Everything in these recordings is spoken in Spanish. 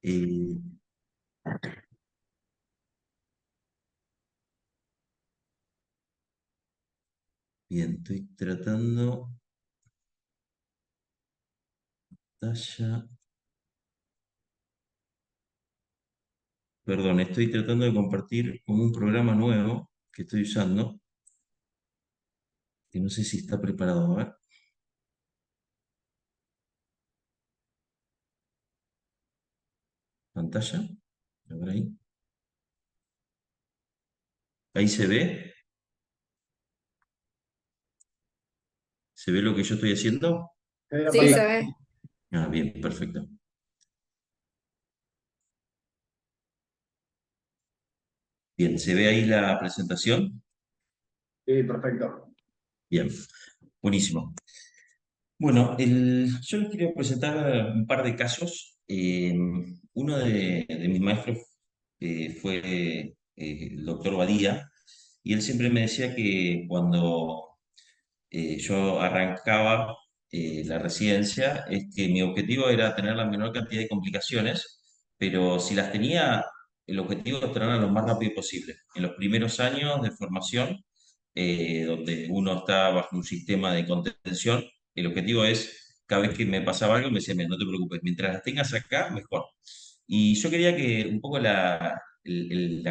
Eh, bien, estoy tratando. Pantalla. Perdón, estoy tratando de compartir con un programa nuevo que estoy usando, que no sé si está preparado. A ver, pantalla. A ver ahí. Ahí se ve. ¿Se ve lo que yo estoy haciendo? ¿Se ve la Sí, se pantalla? ve. Ah, bien, perfecto. Bien, ¿se ve ahí la presentación? Sí, perfecto. Bien, buenísimo. Bueno, yo les quería presentar un par de casos. Uno de mis maestros fue el doctor Badía, y él siempre me decía que cuando yo arrancaba la residencia, es que mi objetivo era tener la menor cantidad de complicaciones, pero si las tenía, el objetivo es tenerlas lo más rápido posible. En los primeros años de formación, donde uno está bajo un sistema de contención, el objetivo es, cada vez que me pasaba algo, me decía: "Mira, no te preocupes, mientras las tengas acá, mejor". Y yo quería que un poco la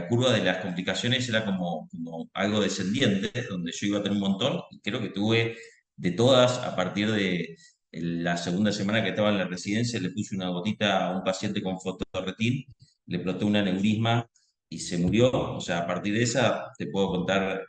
curva de las complicaciones era como algo descendiente, donde yo iba a tener un montón, y creo que tuve de todas a partir de la segunda semana que estaba en la residencia. Le puse una gotita a un paciente con fotorretín, le explotó un aneurisma y se murió. O sea, a partir de esa te puedo contar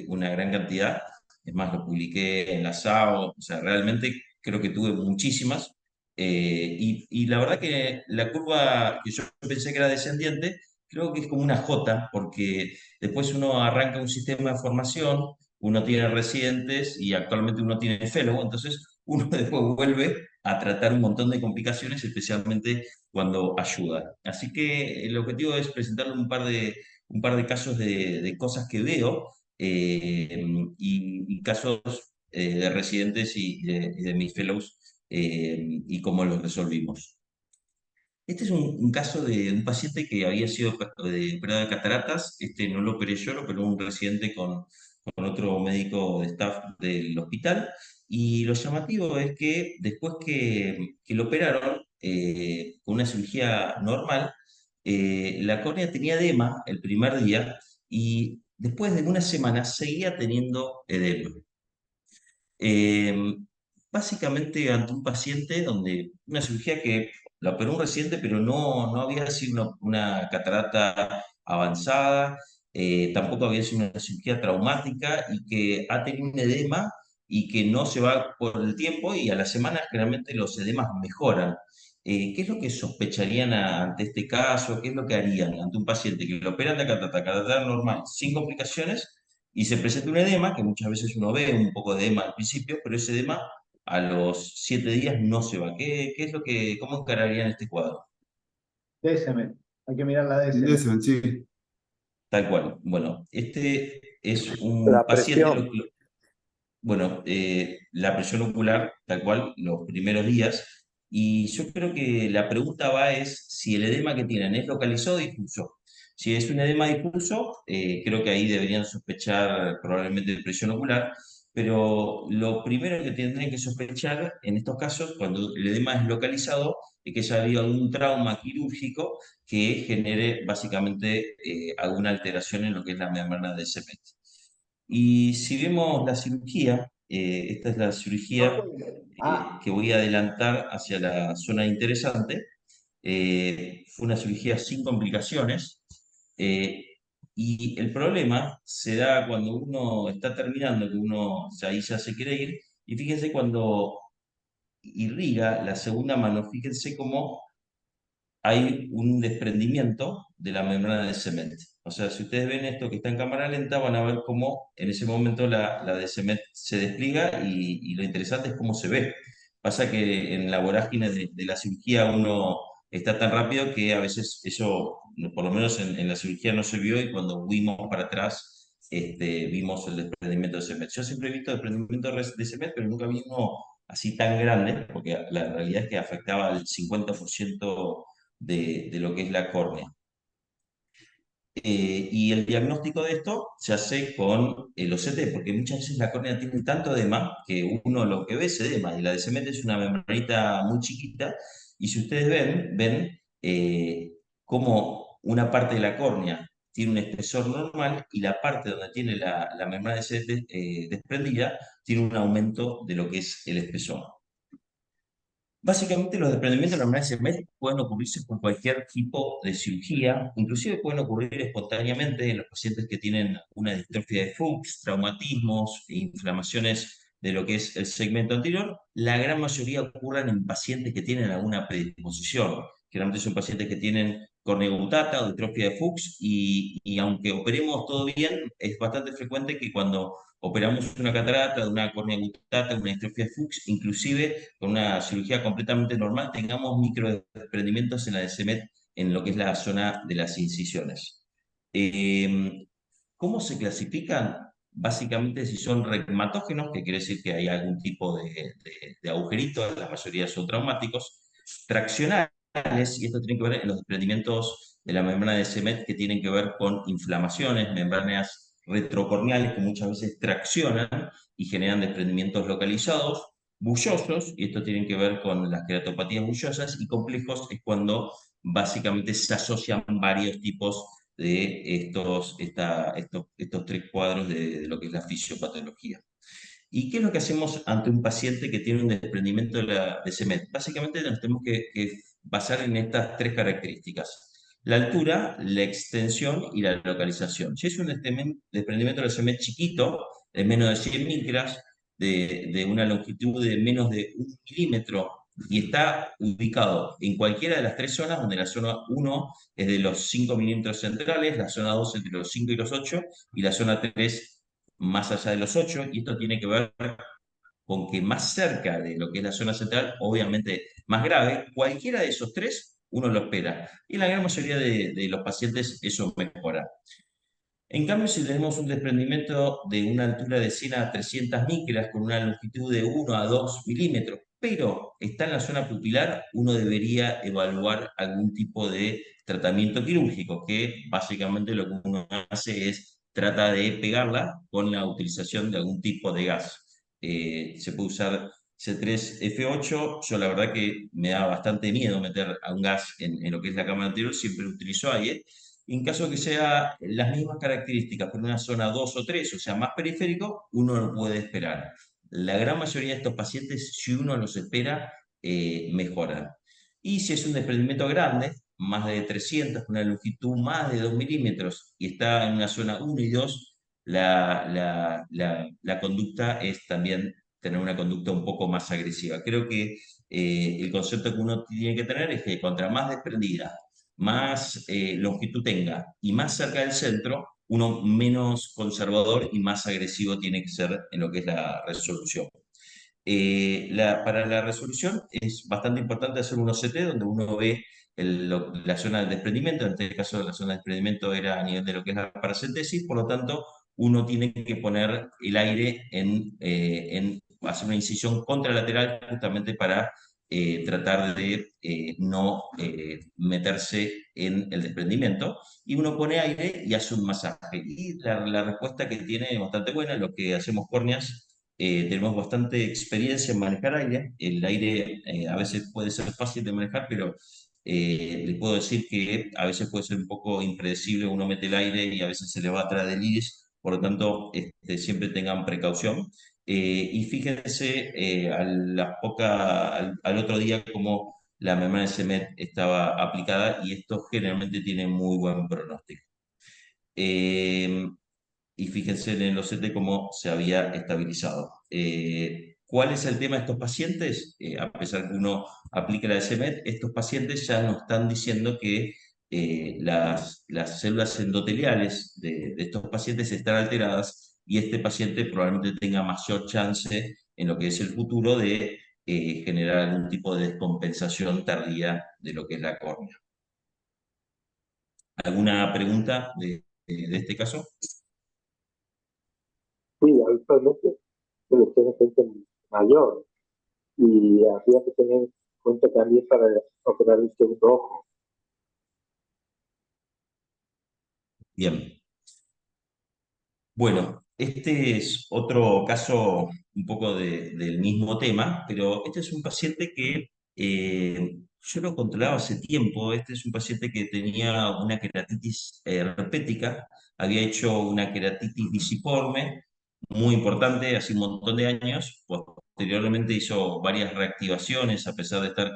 una gran cantidad. Es más, lo publiqué en la SAO. O sea, realmente creo que tuve muchísimas. Y la verdad que la curva que yo pensé que era descendiente, creo que es como una J, porque después uno arranca un sistema de formación, uno tiene residentes y actualmente uno tiene fellow. Entonces uno después vuelve a tratar un montón de complicaciones, especialmente cuando ayuda. Así que el objetivo es presentarle un par de casos de cosas que veo, y casos de residentes y de mis fellows, y cómo los resolvimos. Este es un caso de un paciente que había sido operado de cataratas. Este no lo operé yo, lo operó un residente con otro médico de staff del hospital. Y lo llamativo es que después que lo operaron, con una cirugía normal, la córnea tenía edema el primer día, y después de una semana seguía teniendo edema. Eh, Básicamente ante un paciente donde una cirugía que la operó un residente, pero no había sido una catarata avanzada. Tampoco había sido una cirugía traumática, y que ha tenido un edema y que no se va por el tiempo, y a la semana generalmente los edemas mejoran. ¿Qué es lo que sospecharían ante este caso? ¿Qué es lo que harían ante un paciente que lo operan de catarata normal, sin complicaciones, y se presenta un edema, que muchas veces uno ve un poco de edema al principio, pero ese edema a los 7 días no se va? ¿Qué es cómo encararían este cuadro? DSM. Hay que mirar la DSM. Deciment, sí. Tal cual. Bueno, este es un La paciente, presión. bueno, la presión ocular, tal cual, los primeros días. Y yo creo que la pregunta va es si el edema que tienen es localizado o difuso. Si es un edema difuso, creo que ahí deberían sospechar probablemente presión ocular. Pero lo primero que tendrían que sospechar en estos casos, cuando el edema es localizado, es que haya habido algún trauma quirúrgico que genere básicamente alguna alteración en lo que es la membrana de cemento. Y si vemos la cirugía, esta es la cirugía Ah, que voy a adelantar hacia la zona interesante. Fue una cirugía sin complicaciones, eh, y el problema se da cuando uno está terminando, que uno ahí ya se quiere ir. Y fíjense, cuando irriga la segunda mano, fíjense cómo hay un desprendimiento de la membrana de cemento. O sea, si ustedes ven esto que está en cámara lenta, van a ver cómo en ese momento la de cemento se despliega, y lo interesante es cómo se ve. Pasa que en la vorágine de la cirugía uno está tan rápido que a veces eso, por lo menos en la cirugía, no se vio, y cuando fuimos para atrás, vimos el desprendimiento de cemento. Yo siempre he visto desprendimiento de cemento, pero nunca vi uno así tan grande, porque la realidad es que afectaba al 50% de lo que es la córnea. Y el diagnóstico de esto se hace con el OCT, porque muchas veces la córnea tiene tanto edema que uno lo que ve es edema, y la de cemento es una membranita muy chiquita, y si ustedes ven cómo una parte de la córnea tiene un espesor normal y la parte donde tiene la membrana de cemento desprendida tiene un aumento de lo que es el espesor. Básicamente los desprendimientos de la membrana cemento pueden ocurrirse por cualquier tipo de cirugía, inclusive pueden ocurrir espontáneamente en los pacientes que tienen una distrofia de Fuchs, traumatismos e inflamaciones de lo que es el segmento anterior. La gran mayoría ocurren en pacientes que tienen alguna predisposición. Generalmente son pacientes que tienen córnea gutata o distrofia de Fuchs y aunque operemos todo bien, es bastante frecuente que cuando operamos una catarata, de una córnea gutata, una distrofia de Fuchs, inclusive con una cirugía completamente normal, tengamos microdesprendimientos en la de CEMET en lo que es la zona de las incisiones. Eh, ¿Cómo se clasifican? Básicamente si son reumatógenos, que quiere decir que hay algún tipo de agujerito, la mayoría son traumáticos, traccionales, y esto tiene que ver en los desprendimientos de la membrana de CEMET que tienen que ver con inflamaciones, membranas retrocorneales que muchas veces traccionan y generan desprendimientos localizados, bullosos, y esto tiene que ver con las queratopatías bullosas, y complejos es cuando básicamente se asocian varios tipos de estos tres cuadros de lo que es la fisiopatología. ¿Y qué es lo que hacemos ante un paciente que tiene un desprendimiento de cemento? Básicamente nos tenemos que basar en estas tres características: la altura, la extensión y la localización. Si es un desprendimiento de cemento chiquito, de menos de 100 micras, de una longitud de menos de 1 milímetro, y está ubicado en cualquiera de las tres zonas, donde la zona 1 es de los 5 milímetros centrales, la zona 2 entre los 5 y los 8, y la zona 3 más allá de los 8, y esto tiene que ver con que más cerca de lo que es la zona central, obviamente más grave, cualquiera de esos tres uno lo espera. Y en la gran mayoría de los pacientes eso mejora. En cambio, si tenemos un desprendimiento de una altura de 100 a 300 micras con una longitud de 1 a 2 milímetros, pero está en la zona pupilar, uno debería evaluar algún tipo de tratamiento quirúrgico, que básicamente lo que uno hace es trata de pegarla con la utilización de algún tipo de gas. Se puede usar C3F8. Yo la verdad que me da bastante miedo meter a un gas en lo que es la cámara anterior, siempre utilizo aire. En caso que sea las mismas características, pero en una zona 2 o 3, o sea, más periférico, uno lo puede esperar. La gran mayoría de estos pacientes, si uno los espera, mejoran. Y si es un desprendimiento grande, más de 300, con una longitud más de 2 milímetros, y está en una zona 1 y 2, la conducta es también tener una conducta un poco más agresiva. Creo que el concepto que uno tiene que tener es que contra más desprendida, más longitud tenga y más cerca del centro, uno menos conservador y más agresivo tiene que ser en lo que es la resolución. Para la resolución es bastante importante hacer un OCT donde uno ve la zona de desprendimiento. En este caso la zona de desprendimiento era a nivel de lo que es la paracentesis, por lo tanto uno tiene que poner el aire en hacer una incisión contralateral justamente para tratar de no meterse en el desprendimiento, y uno pone aire y hace un masaje. Y la respuesta que tiene es bastante buena. Lo que hacemos córneas, tenemos bastante experiencia en manejar aire. El aire a veces puede ser fácil de manejar, pero les puedo decir que a veces puede ser un poco impredecible. Uno mete el aire y a veces se le va atrás del iris, por lo tanto siempre tengan precaución. Y fíjense al otro día cómo la membrana de Semet estaba aplicada, y esto generalmente tiene muy buen pronóstico. Eh, y fíjense en el OCT cómo se había estabilizado. ¿Cuál es el tema de estos pacientes? A pesar que uno aplique la de CEMET, estos pacientes ya nos están diciendo que las células endoteliales de estos pacientes están alteradas, y este paciente probablemente tenga mayor chance en lo que es el futuro de generar algún tipo de descompensación tardía de lo que es la córnea. ¿Alguna pregunta de este caso? Sí, habitualmente suele ser gente mayor y habría que tener en cuenta también para operar el segundo ojo. Bien. Bueno, este es otro caso un poco del mismo tema, pero este es un paciente que yo lo controlaba hace tiempo. Este es un paciente que tenía una queratitis herpética, había hecho una queratitis visiforme muy importante hace un montón de años. Posteriormente hizo varias reactivaciones a pesar de estar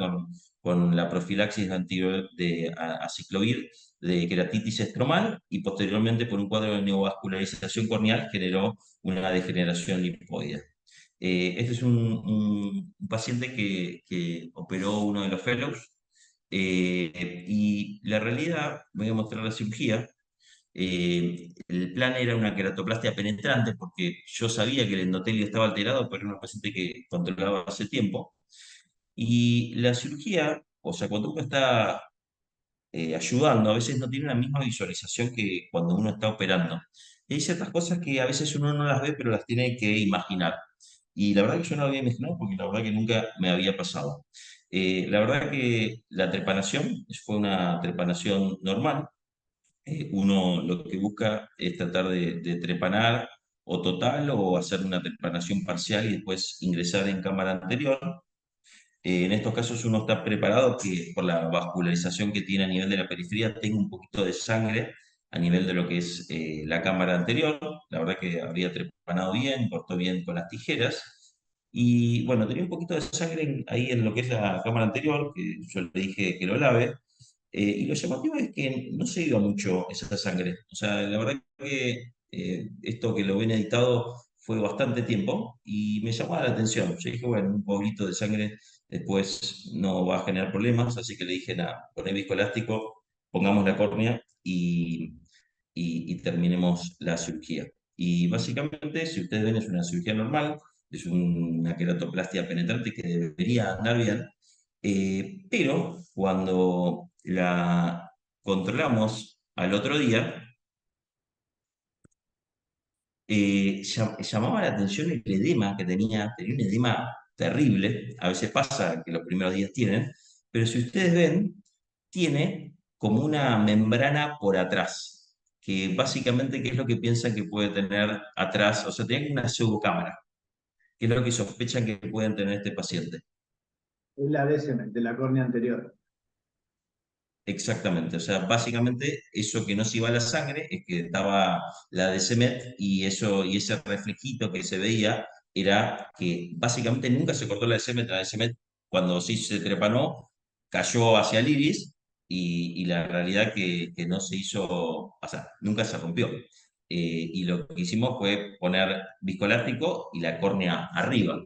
con la profilaxis de aciclovir de queratitis estromal y posteriormente por un cuadro de neovascularización corneal generó una degeneración linfoidea. Este es un paciente que operó uno de los fellows y la realidad, voy a mostrar la cirugía. El plan era una queratoplastia penetrante porque yo sabía que el endotelio estaba alterado, pero era un paciente que controlaba hace tiempo. Y la cirugía, o sea, cuando uno está ayudando, a veces no tiene la misma visualización que cuando uno está operando. Y hay ciertas cosas que a veces uno no las ve, pero las tiene que imaginar. Y la verdad que yo no lo había imaginado porque la verdad que nunca me había pasado. La verdad que la trepanación fue una trepanación normal. Uno lo que busca es tratar de trepanar o total o hacer una trepanación parcial y después ingresar en cámara anterior. En estos casos uno está preparado que por la vascularización que tiene a nivel de la periferia tenga un poquito de sangre a nivel de lo que es la cámara anterior. La verdad que habría trepanado bien, cortó bien con las tijeras. Y bueno, tenía un poquito de sangre ahí en lo que es la cámara anterior, que yo le dije que lo lave. Y lo llamativo es que no se iba mucho esa sangre. O sea, la verdad que esto que lo ven editado fue bastante tiempo y me llamaba la atención. Yo dije, bueno, un poquito de sangre después no va a generar problemas, así que le dije, nada, poné viscoelástico, pongamos la córnea y terminemos la cirugía. Y básicamente, si ustedes ven, es una cirugía normal, es una queratoplastia penetrante que debería andar bien, pero cuando la controlamos al otro día, llamaba la atención el edema que tenía un edema terrible, a veces pasa que los primeros días tienen, pero si ustedes ven, tiene como una membrana por atrás, que básicamente, ¿qué es lo que piensan que puede tener atrás? O sea, tiene como una pseudocámara, que es lo que sospechan que pueden tener este paciente. Es la décima de la córnea anterior. Exactamente, o sea, básicamente eso que no se iba a la sangre es que estaba la de Semet y eso y ese reflejito que se veía era que básicamente nunca se cortó la de Semet cuando sí se trepanó cayó hacia el iris y la realidad que no se hizo, o sea, nunca se rompió. Y lo que hicimos fue poner viscoelástico y la córnea arriba.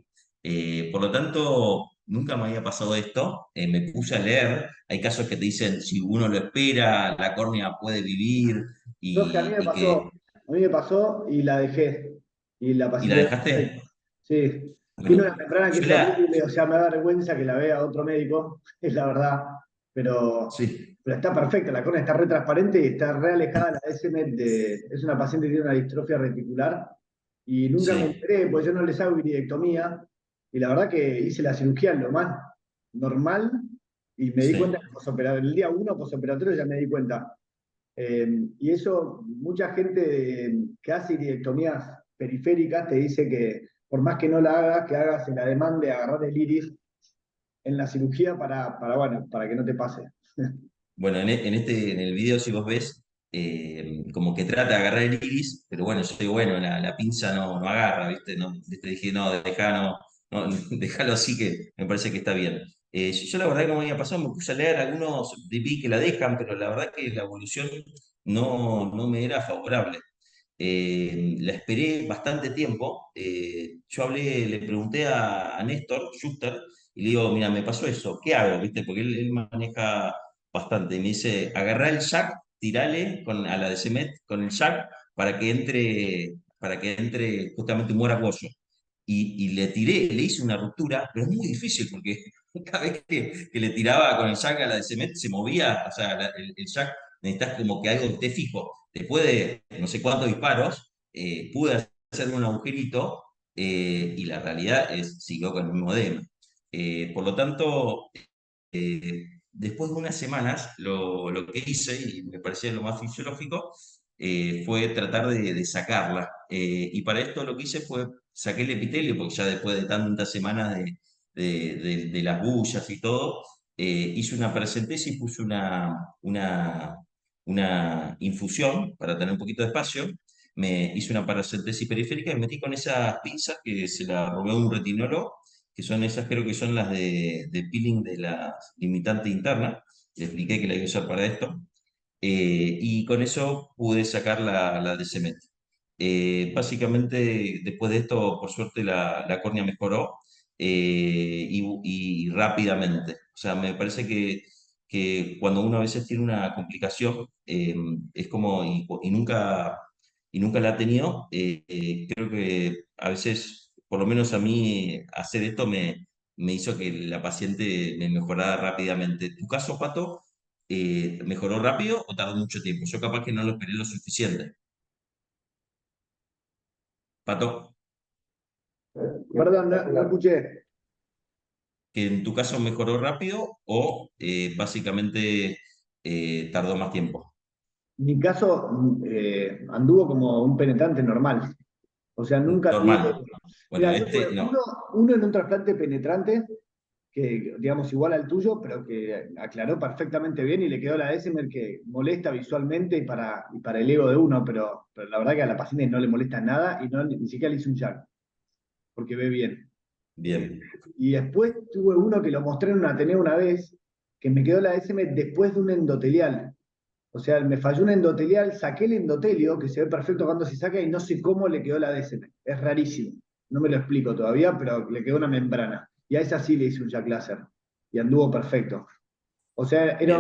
Por lo tanto, nunca me había pasado esto. Me puse a leer. Hay casos que te dicen, si uno lo espera, la córnea puede vivir No, que y que... a mí me pasó y la dejé. Y la ¿Y la paciente, dejaste? sí, tiene Bueno, una membrana que yo es la... horrible, o sea, me da vergüenza que la vea otro médico, es la verdad, pero, Sí, pero está perfecta, la córnea está re transparente y está re alejada de la SM, es una paciente que tiene una distrofia reticular y nunca me sí, enteré, pues yo no les hago viridectomía y la verdad que hice la cirugía lo más normal y me di cuenta sí. que el día uno posoperatorio ya me di cuenta. Y eso, mucha gente que hace iridectomías periféricas te dice que por más que no la hagas, que hagas en la demanda de agarrar el iris en la cirugía bueno, para que no te pase. Bueno, en el video, si vos ves, como que trata de agarrar el iris, pero bueno, yo digo, bueno, la pinza no agarra, ¿viste? No, ¿viste? Dije, no, no, déjalo así que me parece que está bien. Yo la verdad que no me había pasado, me puse a leer algunos, vi que la dejan, pero la verdad que la evolución no me era favorable. La esperé bastante tiempo. Yo le pregunté a Néstor Schuster y le digo, mira, me pasó eso, ¿qué hago? ¿Viste? Porque él maneja bastante. Y me dice, agarrá el jack, tirale a la de Cemet con el jack para que entre justamente un muera pollo. Y le tiré, le hice una ruptura, pero es muy difícil porque cada vez que le tiraba con el jack a la de Cemet se movía, o sea, el jack necesitas como que algo esté fijo. Después de no sé cuántos disparos, pude hacer un agujerito y la realidad es siguió con el mismo edema. Por lo tanto, después de unas semanas, lo que hice, y me parecía lo más fisiológico, fue tratar de sacarla. Y para esto lo que hice fue, saqué el epitelio, porque ya después de tantas semanas de las bullas y todo, hice una paracentesis, puse una infusión para tener un poquito de espacio, me hice una paracentesis periférica y metí con esas pinzas que se la robé a un retinólogo, que son esas, creo que son las de peeling de la limitante interna. Le expliqué que la iba a usar para esto. Y con eso pude sacar la de cemento. Básicamente, después de esto, por suerte, la córnea mejoró y rápidamente. O sea, me parece que cuando uno a veces tiene una complicación, es como, y nunca la ha tenido, creo que a veces, por lo menos a mí, hacer esto me hizo que la paciente me mejorara rápidamente. ¿Tu caso, Pato? ¿Mejoró rápido o tardó mucho tiempo? Yo capaz que no lo esperé lo suficiente. Pato, Perdón, no escuché. que en tu caso mejoró rápido o básicamente tardó más tiempo. Mi caso anduvo como un penetrante normal. O sea, nunca tuve. Normal. Bueno, Mira, yo tuve este no. uno en un trasplante penetrante, que digamos igual al tuyo, pero que aclaró perfectamente bien y le quedó la Descemer que molesta visualmente y para el ego de uno, pero la verdad que a la paciente no le molesta nada y no, ni siquiera le hice un jack, porque ve bien. Bien, Y después tuve uno que lo mostré en una Ateneo una vez, que me quedó la SM después de un endotelial. O sea, me falló un endotelial, saqué el endotelio, que se ve perfecto cuando se saca, y no sé cómo le quedó la DSM. Es rarísimo. No me lo explico todavía, pero le quedó una membrana. Y a esa sí le hice un jack láser. Y anduvo perfecto. O sea, bien,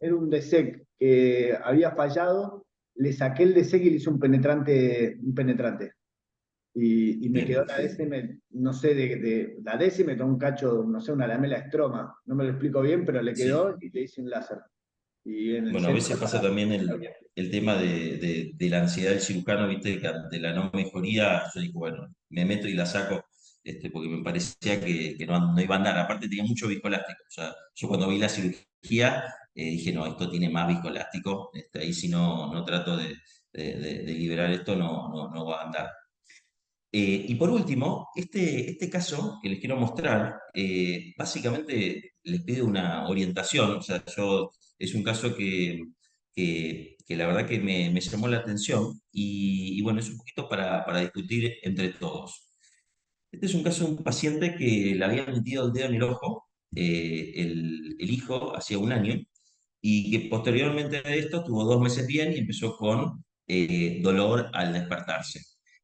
era un DSEC que había fallado, le saqué el DSEC y le hice un penetrante. Y me quedó bien. la DSM, no sé, la DSM con un cacho, no sé, una lamela estroma. No me lo explico bien, pero le quedó Sí. y le hice un láser. Y en el Bueno, a centro veces pasa también el tema de la ansiedad del cirujano, viste, que ante la no mejoría, yo digo, bueno, me meto y la saco, porque me parecía que no iba a andar. Aparte tenía mucho viscoelástico. O sea, yo cuando vi la cirugía dije, no, esto tiene más viscoelástico, ahí si no trato de liberar esto, no va a andar. Y por último, este caso que les quiero mostrar, básicamente les pide una orientación. O sea, es un caso que la verdad que me llamó la atención y bueno, es un poquito para discutir entre todos. Este es un caso de un paciente que le había metido el dedo en el ojo, el hijo, hacía un año, y que posteriormente de esto tuvo 2 meses bien y empezó con dolor al despertarse.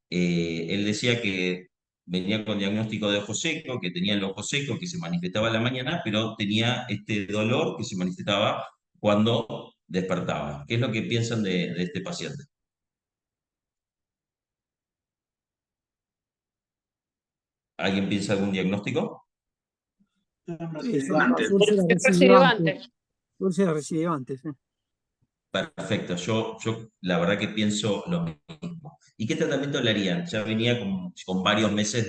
Él decía que venía con diagnóstico de ojo seco, que tenía el ojo seco, que se manifestaba en la mañana, pero tenía este dolor que se manifestaba cuando despertaba. ¿Qué es lo que piensan de este paciente? ¿Alguien piensa algún diagnóstico? Sí, son Antes. todas úlceras recidivantes. Recidivante. Úlceras recidivantes, sí. Perfecto, yo la verdad que pienso lo mismo. ¿Y qué tratamiento le harían? Ya venía con varios meses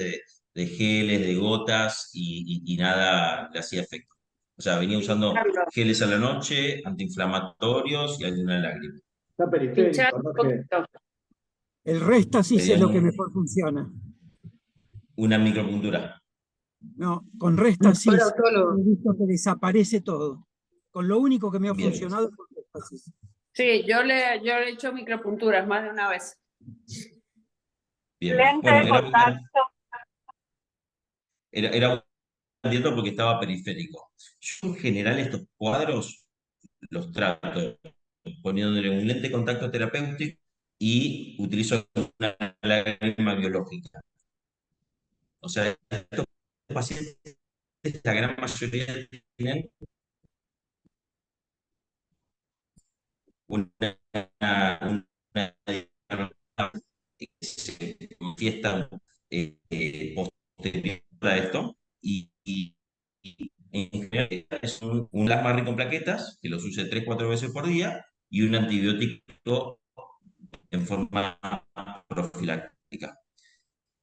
de geles, de gotas y nada le hacía efecto. O sea, venía usando Pincharlo, geles a la noche, antiinflamatorios y alguna lágrima. Está pinchar periférico, un Roge. poquito. El Restasis es Pedían lo que mejor funciona. una micropuntura. No, con Por Restasis autólogo. he visto que desaparece todo. Con lo único que me ha Bien, funcionado es con Restasis. Sí, yo le he hecho micropunturas más de una vez. bien. Lente Bueno, de contacto. era un candidato porque estaba periférico. Yo en general estos cuadros los trato poniéndole un lente de contacto terapéutico y utilizo una lágrima biológica. O sea, estos pacientes, la gran mayoría tienen una, una que se manifiestan posterior a esto y en general es un plasma rico en plaquetas que los use 3 4 veces por día y un antibiótico en forma profiláctica.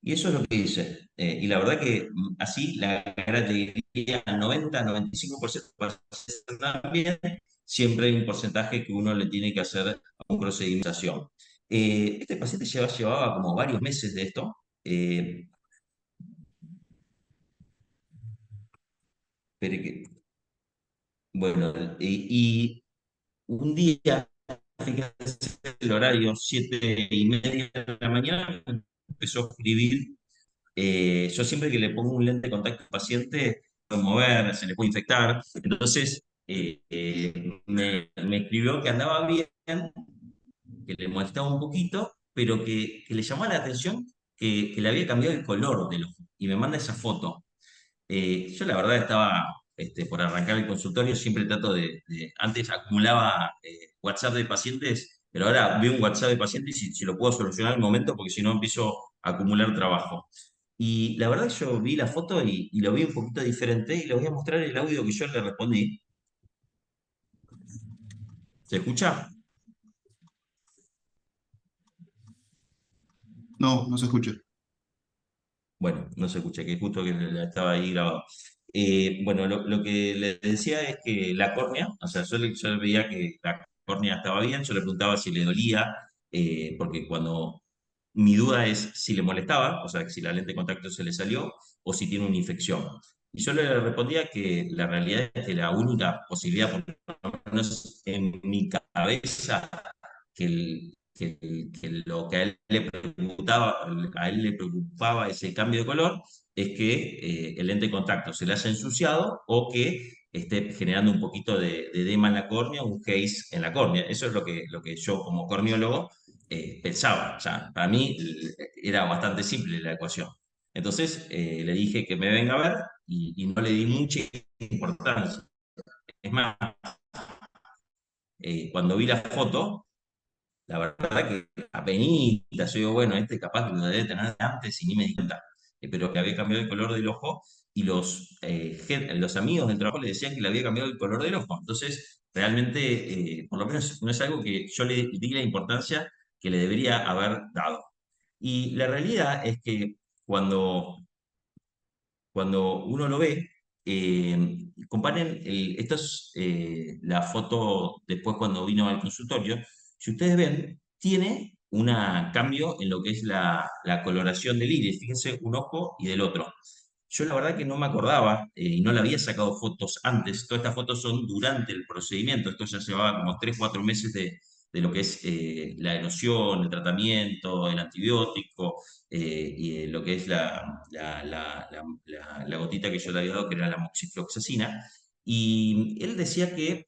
Y eso es lo que dice. Y la verdad que así la gran mayoría, 90-95% va a ser bien, siempre hay un porcentaje que uno le tiene que hacer un procedimiento. Este paciente llevaba como varios meses de esto. Espere que, bueno, y un día, fíjense el horario, 7:30 de la mañana, empezó a escribir. Yo siempre que le pongo un lente de contacto al paciente, puede mover, se le puede infectar. Entonces, me escribió que andaba bien, que le molestaba un poquito, pero que le llamaba la atención que le había cambiado el color del ojo. Y me manda esa foto. Yo la verdad estaba por arrancar el consultorio, siempre trato antes acumulaba WhatsApp de pacientes, pero ahora veo un WhatsApp de pacientes y si lo puedo solucionar al momento, porque si no empiezo a acumular trabajo. Y la verdad yo vi la foto y lo vi un poquito diferente y le voy a mostrar el audio que yo le respondí. ¿Se escucha? No, no se escucha. Bueno, no se escucha, que justo que estaba ahí grabado. Bueno, lo que le decía es que la córnea, o sea, yo le veía que la córnea estaba bien, yo le preguntaba si le dolía, porque cuando mi duda es si le molestaba, o sea, si la lente de contacto se le salió o si tiene una infección. Y yo le respondía que la realidad es que la única posibilidad, por lo menos en mi cabeza, que lo que a él le preocupaba ese cambio de color, es que el lente de contacto se le haya ensuciado o que esté generando un poquito de edema en la córnea, un haze en la córnea. Eso es lo que yo como corneólogo pensaba. O sea, para mí era bastante simple la ecuación. Entonces le dije que me venga a ver y no le di mucha importancia. Es más, cuando vi la foto, la verdad que apenita, yo digo, bueno, este capaz que lo debe tener de antes y ni me di cuenta. Pero que había cambiado el color del ojo y los amigos del trabajo le decían que le había cambiado el color del ojo. Entonces, realmente, por lo menos no es algo que yo le di la importancia que le debería haber dado. Y la realidad es que cuando cuando uno lo ve, comparen, esta es la foto después cuando vino al consultorio, si ustedes ven, tiene un cambio en lo que es la coloración del iris, fíjense un ojo y del otro. Yo la verdad que no me acordaba y no le había sacado fotos antes, todas estas fotos son durante el procedimiento, esto ya llevaba como 3 4 meses de lo que es la noción, el tratamiento, el antibiótico, y lo que es la gotita que yo le había dado, que era la moxifloxacina. Y él decía que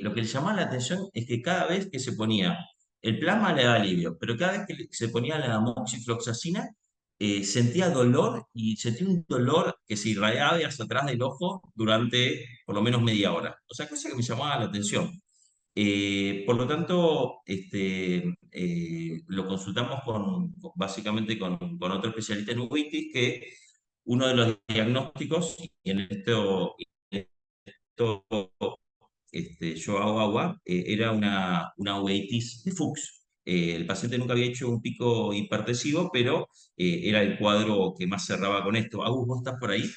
lo que le llamaba la atención es que cada vez que se ponía el plasma le da alivio, pero cada vez que se ponía la moxifloxacina, sentía dolor y sentía un dolor que se irradiaba hacia atrás del ojo durante por lo menos media hora. O sea, cosa que me llamaba la atención. Por lo tanto, lo consultamos básicamente con otro especialista en uveitis, que uno de los diagnósticos, y en esto yo hago agua, era una uveitis de Fuchs. El paciente nunca había hecho un pico hipertensivo, pero era el cuadro que más cerraba con esto. Agus, ¿vos estás por ahí?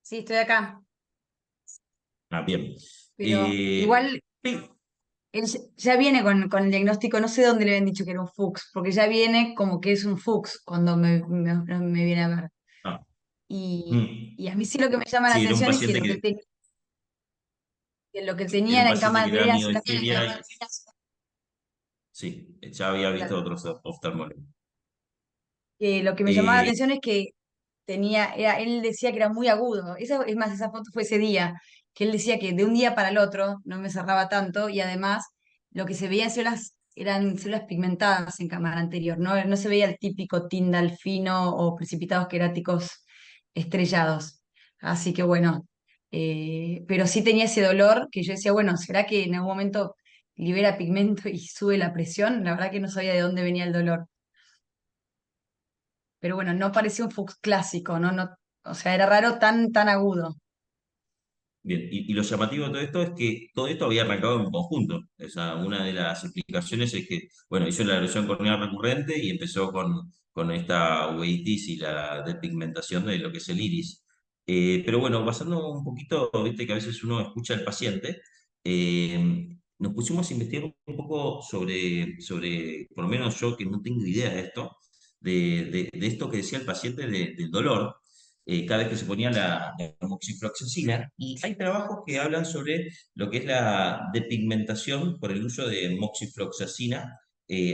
Sí, estoy acá, Ah, bien. pero igual Sí, él ya viene con el diagnóstico, no sé dónde le habían dicho que era un Fuchs, porque ya viene como que es un Fuchs cuando me viene a ver. ah, Y mm. a mí sí lo que me llama la Sí, atención es que lo que tenía era un era en paciente cama que le da anterior, miedo sí, ya había visto otros oftalmólogos. que lo que me llamaba la Eh, atención es que él decía que era muy agudo. Es más, esa foto fue ese día, que él decía que de un día para el otro no me cerraba tanto y además lo que se veía eran células pigmentadas en cámara anterior, no se veía el típico tindal fino o precipitados queráticos estrellados. Así que bueno, pero sí tenía ese dolor que yo decía, bueno, ¿será que en algún momento libera pigmento y sube la presión? La verdad que no sabía de dónde venía el dolor. Pero bueno, no parecía un Fuchs clásico, ¿no? O sea, era raro tan agudo. Bien, y lo llamativo de todo esto es que todo esto había arrancado en conjunto. O sea, una de las explicaciones es que, bueno, hizo la erosión corneal recurrente y empezó con esta uveitis y la despigmentación de lo que es el iris. Pero bueno, basando un poquito, viste que a veces uno escucha al paciente, nos pusimos a investigar un poco por lo menos yo que no tengo idea de esto, de esto que decía el paciente del dolor, cada vez que se ponía la moxifloxacina, y hay trabajos que hablan sobre lo que es la depigmentación por el uso de moxifloxacina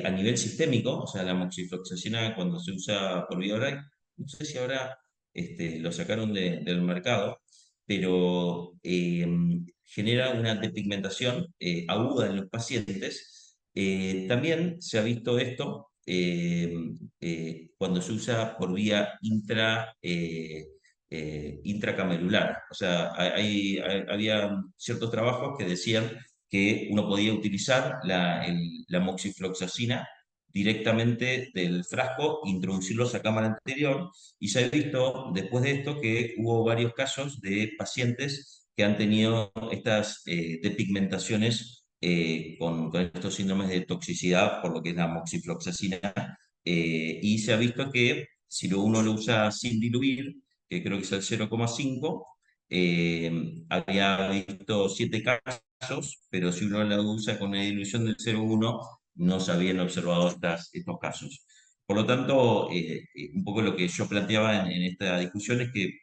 a nivel sistémico, o sea, la moxifloxacina cuando se usa por vía oral, no sé si ahora lo sacaron del mercado, pero genera una depigmentación aguda en los pacientes. También se ha visto esto cuando se usa por vía intracamerular. O sea, había ciertos trabajos que decían que uno podía utilizar la moxifloxacina directamente del frasco, introducirlos a cámara anterior, y se ha visto después de esto que hubo varios casos de pacientes que han tenido estas depigmentaciones con estos síndromes de toxicidad por lo que es la moxifloxacina, y se ha visto que si uno lo usa sin diluir, que creo que es el 0,5, había visto 7 casos, pero si uno lo usa con una dilución del 0,1, no se habían observado estos casos. Por lo tanto, un poco lo que yo planteaba en esta discusión es que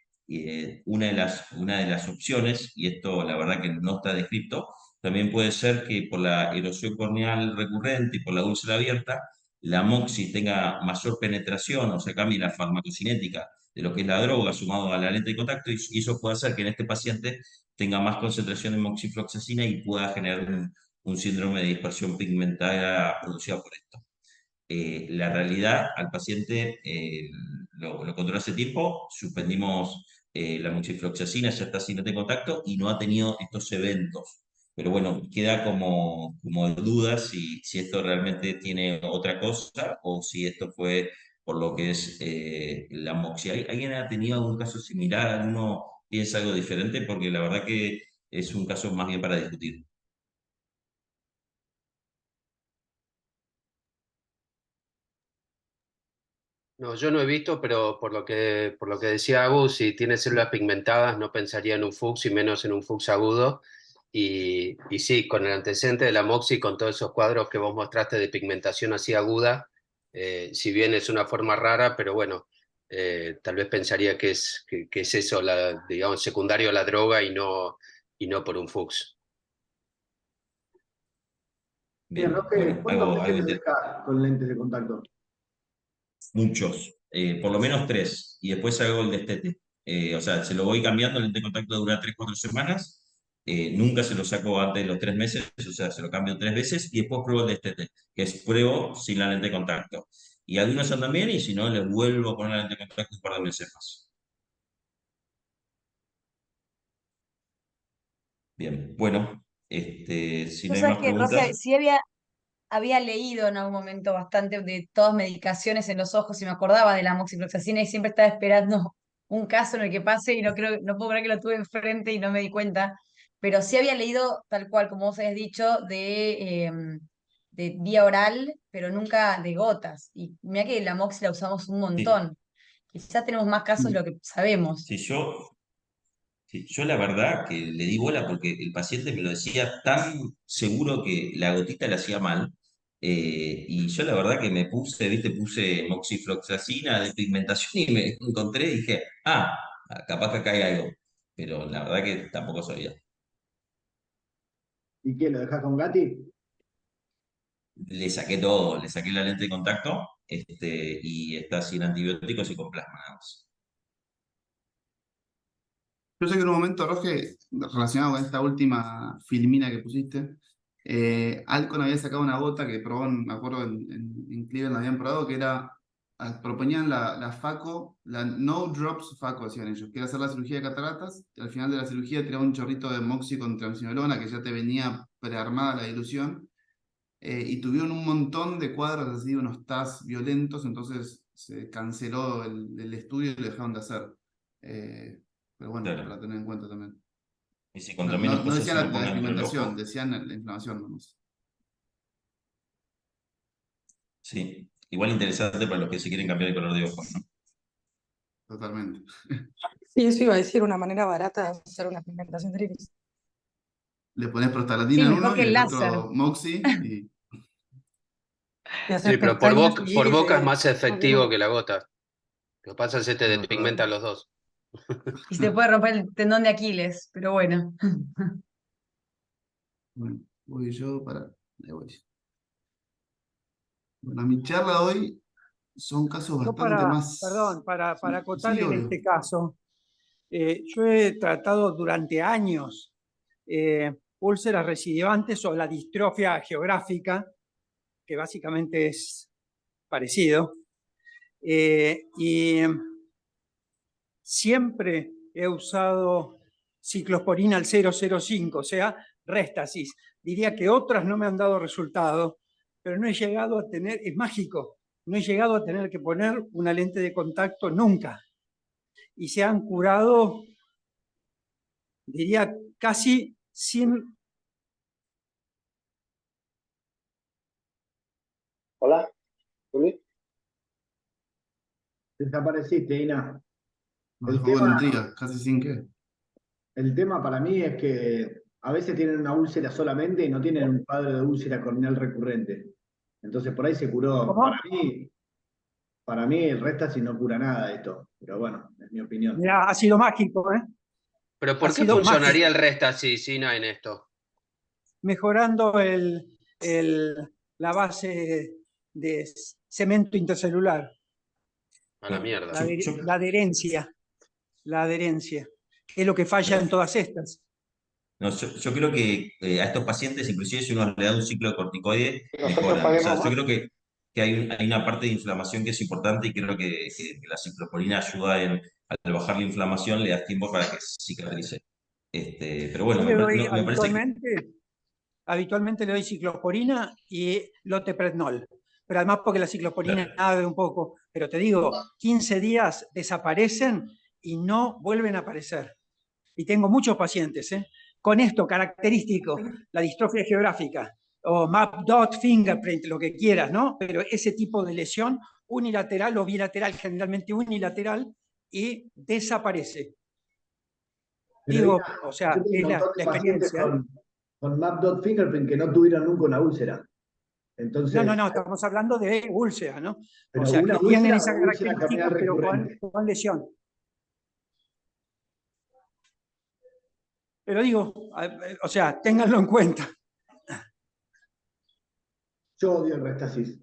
una de las opciones, y esto la verdad que no está descrito, también puede ser que por la erosión corneal recurrente y por la úlcera abierta, la moxi tenga mayor penetración, o sea, cambie la farmacocinética de lo que es la droga sumado a la lente de contacto, y eso puede hacer que en este paciente tenga más concentración de moxifloxacina y pueda generar un síndrome de dispersión pigmentaria producida por esto. La realidad, al paciente lo controló hace tiempo, suspendimos la moxifloxacina, ya está sin lente de contacto y no ha tenido estos eventos. Pero bueno, queda como dudas si esto realmente tiene otra cosa o si esto fue por lo que es la moxi. ¿Alguien ha tenido algún caso similar? ¿Alguno piensa algo diferente? Porque la verdad que es un caso más bien para discutir. No, yo no he visto, pero por lo que decía Agus, si tiene células pigmentadas, no pensaría en un FUX y menos en un FUX agudo. Y sí, con el antecedente de la MOXI, con todos esos cuadros que vos mostraste de pigmentación así aguda, si bien es una forma rara, pero bueno, tal vez pensaría que es eso, digamos, secundario a la droga y no por un FUX. Bien, Bien, Roque, bueno, ¿cuántos algo pacientes interesante. dejas con lentes de contacto? Muchos, por lo menos 3, y después hago el destete. O sea, se lo voy cambiando, el lente de contacto dura 3, 4 semanas, nunca se lo saco antes de los 3 meses, o sea, se lo cambio 3 veces y después pruebo el destete, que es pruebo sin la lente de contacto. Y algunos andan bien y si no, les vuelvo a poner la lente de contacto un par de veces más. Bien, bueno, si Tú no hay sabes más que, Roge, preguntas, sí había leído en algún momento bastante de todas medicaciones en los ojos y me acordaba de la moxifloxacina y siempre estaba esperando un caso en el que pase y no puedo creer que lo tuve enfrente y no me di cuenta. Pero sí había leído, tal cual como vos habías dicho, de vía oral, pero nunca de gotas. Y mira que la moxi la usamos un sí, montón. Quizás tenemos más casos de lo que sabemos. si yo Sí, yo la verdad que le di bola porque el paciente me lo decía tan seguro que la gotita le hacía mal. Y yo la verdad que puse moxifloxacina de pigmentación y me encontré y dije, capaz que acá hay algo. Pero la verdad que tampoco sabía. ¿Y qué, lo dejas con Gatti? Le saqué todo, le saqué la lente de contacto, y está sin antibióticos y con plasma nada más. Yo sé que en un momento, Roge, relacionado con esta última filmina que pusiste, Alcon había sacado una gota que probó, me acuerdo, en Cleveland habían probado, que era, proponían la FACO, la No Drops FACO, decían ellos, que era hacer la cirugía de cataratas, y al final de la cirugía tiraba un chorrito de moxi con triamcinolona, que ya te venía prearmada la dilución, y tuvieron un montón de cuadros así, unos TAS violentos, entonces se canceló el estudio y lo dejaron de hacer. Eh, pero bueno, para Claro. tener en cuenta también. Y si No, contra menos no cosas decían se lo la pongan en el despigmentación, ojo. decían la inflamación nomás. Sí. Igual interesante para los que se quieren cambiar el color de ojos, ¿no? Totalmente. Sí, eso iba a decir, una manera barata de hacer una pigmentación de iris. le pones prostaglandina Sí, en mejor uno que y el el láser. otro Moxi, y Te hace Sí, pero pestañas por y boca es más más efectivo veloz. que la gota. Lo que pasa es que se te no, es verdad. despigmentan los dos. Y se te puede romper el tendón de Aquiles, pero bueno. Bueno, voy yo para. Ahí voy. Bueno, mi charla de hoy son casos Yo bastante perdón, más. para acotar Sí, en obvio. este caso, yo he tratado durante años úlceras recidivantes o la distrofia geográfica, que básicamente es parecido, y siempre he usado ciclosporina al 0,05, o sea, Restasis. Diría que otras no me han dado resultado, pero no he llegado a tener, es mágico, no he llegado a tener que poner una lente de contacto nunca. Y se han curado, diría, casi sin... Hola, Juli. Desapareciste, Ina. Me El dejó con tema, intriga, casi sin que. el tema para mí es que a veces tienen una úlcera solamente y no tienen un cuadro de úlcera corneal recurrente. Entonces por ahí se curó. ¿Cómo? Para mí el Restasis no cura nada de esto, pero bueno, es mi opinión. Mirá, ha sido mágico, ¿eh? Pero Ha ¿por qué sido funcionaría mágico. el Restasis, Sina, en esto? Mejorando la base de cemento intercelular, A la Bueno, mierda. la adherencia, que es lo que falla en todas estas. no, yo creo que a estos pacientes, inclusive si uno le da un ciclo de corticoide, Nosotros mejoran. O sea, paguemos yo más. creo que hay una parte de inflamación que es importante y creo que la ciclosporina ayuda al bajar la inflamación, le das tiempo para que cicatrice. Pero bueno, Yo le doy me parece que habitualmente le doy ciclosporina y loteprednol, pero además porque la ciclosporina arde un poco, pero te digo, 15 días desaparecen y no vuelven a aparecer. Y tengo muchos pacientes, con esto característico, la distrofia geográfica, o map dot fingerprint, lo que quieras, ¿no? Pero ese tipo de lesión unilateral o bilateral, generalmente unilateral, y desaparece. Pero Digo, Ina, o yo sea, tengo un es montón la de pacientes experiencia. con Map.Fingerprint Fingerprint que no tuvieron nunca una úlcera. No, Entonces, estamos hablando de úlcera, ¿no? O pero sea, una que tienen úlcera esa o úlcera característica, corneal pero recurrente. con lesión. Pero digo, o sea, ténganlo en cuenta. Yo odio el Restasis.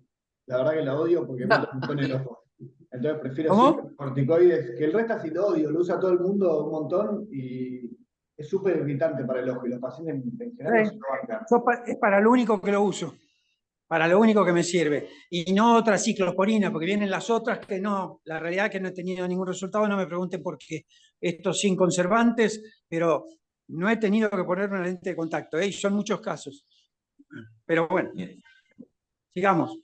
La verdad que lo odio porque mete un montón en el ojo. Entonces prefiero siempre ¿Cómo? corticoides, que el Restasis lo odio, lo usa todo el mundo un montón y es súper irritante para el ojo y los pacientes en general no se lo bancan. Es para lo único que lo uso, para lo único que me sirve. Y no otra ciclosporina, porque vienen las otras que no, la realidad es que no he tenido ningún resultado, no me pregunten por qué. Estos sin conservantes, pero no he tenido que poner una lente de contacto, y son muchos casos. Pero bueno, bien. sigamos.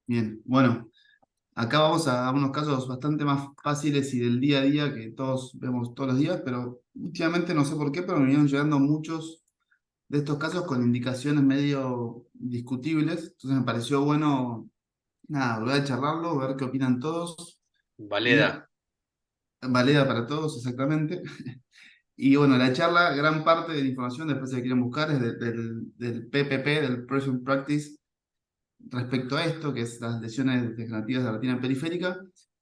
Bien, bueno, acá vamos a unos casos bastante más fáciles y del día a día que todos vemos todos los días, pero últimamente no sé por qué, pero me vinieron llegando muchos de estos casos con indicaciones medio discutibles. Entonces me pareció bueno, nada, volver a charlarlo, ver qué opinan todos. Y Valeda. valida para todos, exactamente. Y bueno, la charla, gran parte de la información, después si la quieren buscar, es del PPP, del Present Practice, respecto a esto, que es las lesiones degenerativas de la retina periférica,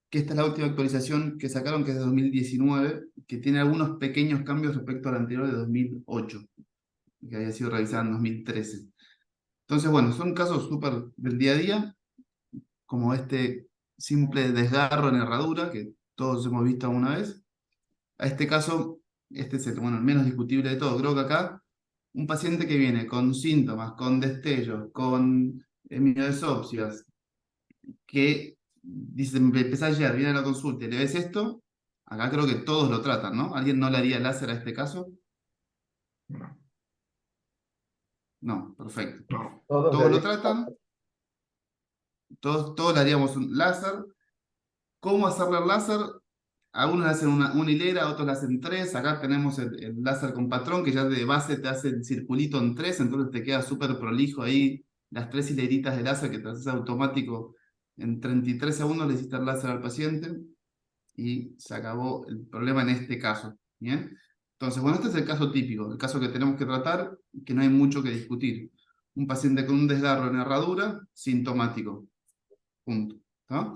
que esta es la última actualización que sacaron, que es de 2019, que tiene algunos pequeños cambios respecto a la anterior de 2008, que había sido revisada en 2013. Entonces, bueno, son casos súper del día a día, como este simple desgarro en herradura, que todos hemos visto alguna vez. A este caso, este es el menos discutible de todo. Creo que acá, un paciente que viene con síntomas, con destellos, con hemiodesopsias, que dice, me empecé ayer, viene a la consulta y le ves esto, acá creo que todos lo tratan, ¿no? ¿Alguien no le haría láser a este caso? No, perfecto. Todos Todos lo deberían. tratan, todos le haríamos un láser. ¿Cómo hacerle el láser? Algunos le hacen una hilera, otros le hacen tres. Acá tenemos el láser con patrón, que ya de base te hace el circulito en tres, entonces te queda súper prolijo ahí las tres hileritas de láser que te haces automático. En 33 segundos le hiciste el láser al paciente y se acabó el problema en este caso. ¿Bien? Entonces, bueno, este es el caso típico, el caso que tenemos que tratar, que no hay mucho que discutir. Un paciente con un desgarro en herradura, sintomático. Punto. ¿Tá?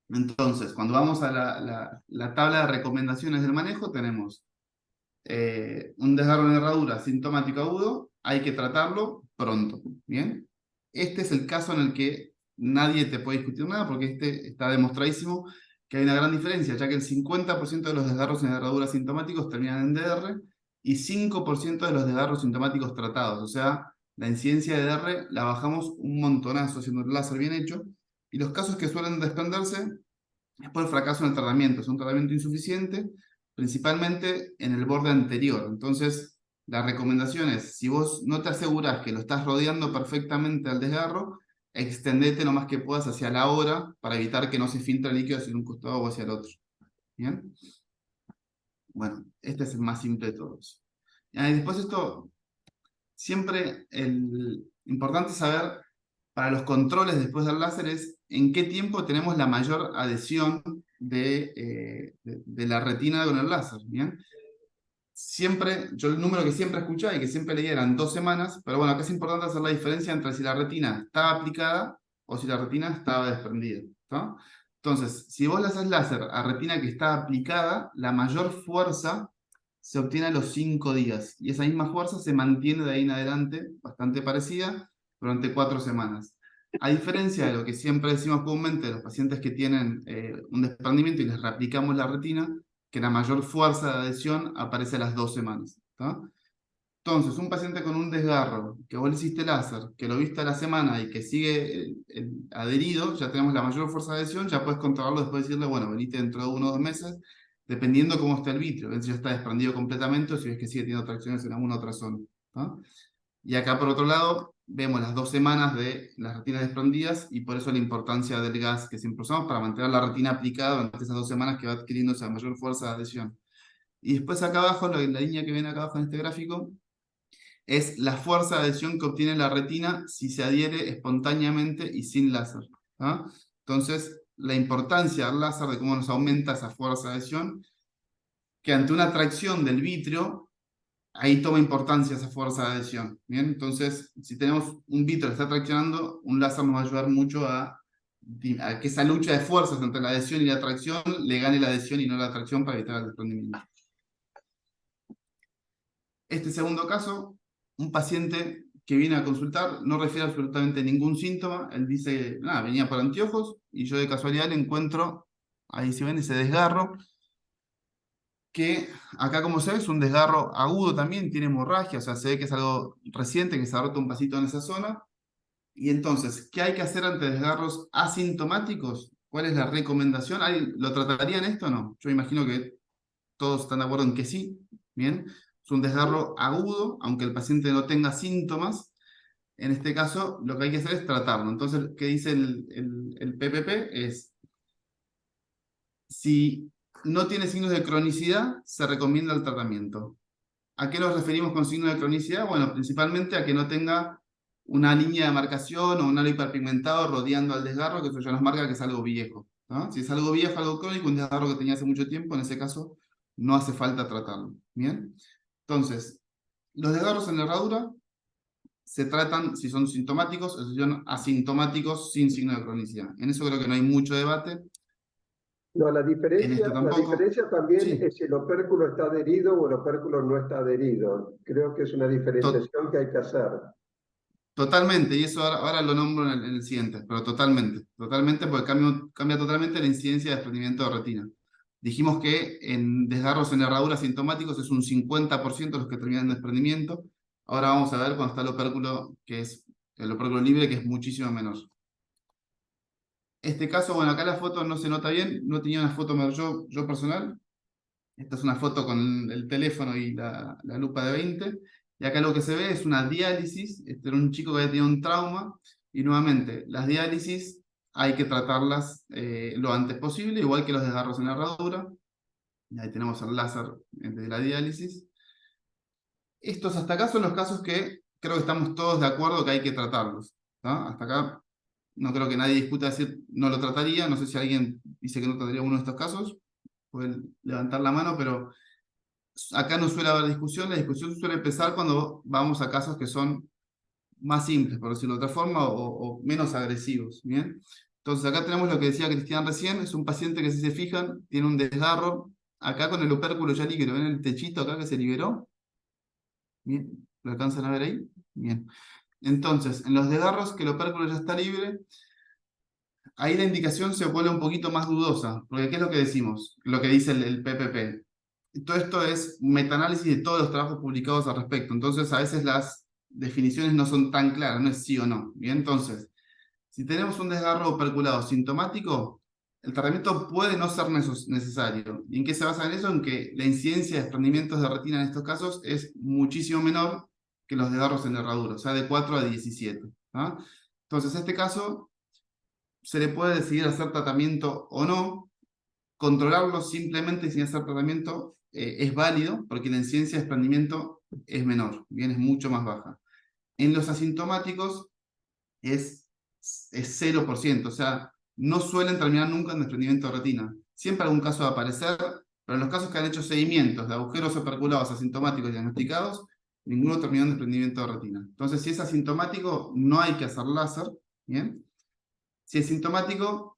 Entonces, cuando vamos a la tabla de recomendaciones del manejo, tenemos un desgarro en herradura sintomático agudo, hay que tratarlo pronto. ¿Bien? Este es el caso en el que nadie te puede discutir nada, porque este está demostradísimo que hay una gran diferencia, ya que el 50% de los desgarros en herradura sintomáticos terminan en DR y 5% de los desgarros sintomáticos tratados. O sea, la incidencia de DR la bajamos un montonazo haciendo el láser bien hecho, y los casos que suelen desprenderse es por el fracaso en el tratamiento. Es un tratamiento insuficiente, principalmente en el borde anterior. Entonces, la recomendación es, si vos no te asegurás que lo estás rodeando perfectamente al desgarro, extendete lo más que puedas hacia la hora para evitar que no se filtre el líquido hacia un costado o hacia el otro. ¿Bien? Bueno, este es el más simple de todos. Y después esto, siempre importante saber para los controles después del láser es en qué tiempo tenemos la mayor adhesión de la retina con el láser. ¿Bien? Siempre, yo el número que siempre escuchaba y que siempre leía eran 2 semanas, pero bueno, acá es importante hacer la diferencia entre si la retina estaba aplicada o si la retina estaba desprendida. ¿Tá? Entonces, si vos le haces láser a retina que está aplicada, la mayor fuerza se obtiene a los 5 días, y esa misma fuerza se mantiene de ahí en adelante, bastante parecida, durante 4 semanas. A diferencia de lo que siempre decimos comúnmente de los pacientes que tienen un desprendimiento y les reaplicamos la retina, que la mayor fuerza de adhesión aparece a las 2 semanas. ¿Tá? Entonces, un paciente con un desgarro, que vos le hiciste láser, que lo viste a la semana y que sigue adherido, ya tenemos la mayor fuerza de adhesión, ya puedes controlarlo después de decirle, bueno, venite dentro de 1 o 2 meses, dependiendo cómo está el vitrio, si ya está desprendido completamente o si ves que sigue teniendo tracciones en alguna otra zona. ¿Tá? Y acá, por otro lado, vemos las 2 semanas de las retinas desprendidas, y por eso la importancia del gas que siempre usamos para mantener la retina aplicada durante esas 2 semanas que va adquiriendo esa mayor fuerza de adhesión. Y después acá abajo, la línea que ven acá abajo en este gráfico, es la fuerza de adhesión que obtiene la retina si se adhiere espontáneamente y sin láser. ¿Tá? Entonces, la importancia del láser, de cómo nos aumenta esa fuerza de adhesión, que ante una tracción del vitrio, ahí toma importancia esa fuerza de adhesión. ¿Bien? Entonces, si tenemos un vitrio que está traccionando, un láser nos va a ayudar mucho a que esa lucha de fuerzas entre la adhesión y la tracción le gane la adhesión y no la tracción para evitar el desprendimiento. Este segundo caso, un paciente que viene a consultar no refiere absolutamente ningún síntoma. Él dice, nada, venía por anteojos y yo de casualidad le encuentro, ahí se ven ese desgarro, que acá como se ve es un desgarro agudo también, tiene hemorragia, o sea, se ve que es algo reciente, que se ha roto un pasito en esa zona. Y entonces, ¿qué hay que hacer ante desgarros asintomáticos? ¿Cuál es la recomendación? ¿Lo tratarían esto o no? Yo imagino que todos están de acuerdo en que sí. Bien, es un desgarro agudo, aunque el paciente no tenga síntomas. En este caso, lo que hay que hacer es tratarlo. Entonces, ¿qué dice el PPP? Es, si no tiene signos de cronicidad, se recomienda el tratamiento. ¿A qué nos referimos con signos de cronicidad? Bueno, principalmente a que no tenga una línea de marcación o un halo hiperpigmentado rodeando al desgarro, que eso ya nos marca que es algo viejo. ¿No? Si es algo viejo, algo crónico, un desgarro que tenía hace mucho tiempo, en ese caso no hace falta tratarlo. ¿Bien? Entonces, los desgarros en la herradura se tratan si son sintomáticos o si son asintomáticos sin signo de cronicidad. En eso creo que no hay mucho debate. No, la En diferencia, esto la tampoco. diferencia también Sí. es si el opérculo está adherido o el opérculo no está adherido. Creo que es una diferenciación que hay que hacer. Totalmente, y eso ahora lo nombro en el siguiente, pero totalmente, porque cambia totalmente la incidencia de desprendimiento de retina. Dijimos que en desgarros en herradura sintomáticos es un 50% los que terminan en desprendimiento. Ahora vamos a ver cuando está el opérculo, que es el opérculo libre, que es muchísimo menor. Este caso, bueno, acá la foto no se nota bien, no tenía una foto yo personal. Esta es una foto con el teléfono y la lupa de 20. Y acá lo que se ve es una diálisis. Este era un chico que había tenido un trauma. Y nuevamente, las diálisis hay que tratarlas lo antes posible, igual que los desgarros en la herradura. Y ahí tenemos el láser de la diálisis. Estos hasta acá son los casos que creo que estamos todos de acuerdo que hay que tratarlos. ¿Tá? Hasta acá no creo que nadie discuta decir no lo trataría. No sé si alguien dice que no trataría uno de estos casos. Pueden levantar la mano, pero acá no suele haber discusión, la discusión suele empezar cuando vamos a casos que son más simples, por decirlo de otra forma, o menos agresivos, ¿bien? Entonces acá tenemos lo que decía Cristian recién, es un paciente que si se fijan, tiene un desgarro, acá con el opérculo ya líquido, ¿ven el techito acá que se liberó? Bien, ¿lo alcanzan a ver ahí? Bien. Entonces, en los desgarros que el opérculo ya está libre, ahí la indicación se vuelve un poquito más dudosa, porque ¿qué es lo que decimos? Lo que dice el PPP. Todo esto es un metaanálisis de todos los trabajos publicados al respecto, entonces a veces las definiciones no son tan claras, no es sí o no. Bien, entonces, si tenemos un desgarro operculado sintomático, el tratamiento puede no ser necesario. ¿Y en qué se basa en eso? En que la incidencia de desprendimientos de retina en estos casos es muchísimo menor que los desgarros en herradura, o sea, de 4 a 17. ¿Ah? Entonces, en este caso, se le puede decidir hacer tratamiento o no. Controlarlo simplemente sin hacer tratamiento es válido, porque la incidencia de desprendimiento es menor, bien, es mucho más baja. En los asintomáticos es 0%, o sea, no suelen terminar nunca en desprendimiento de retina. Siempre algún caso va a aparecer, pero en los casos que han hecho seguimientos de agujeros operculados asintomáticos diagnosticados, ninguno terminó en desprendimiento de retina. Entonces, si es asintomático, no hay que hacer láser, ¿bien? Si es sintomático,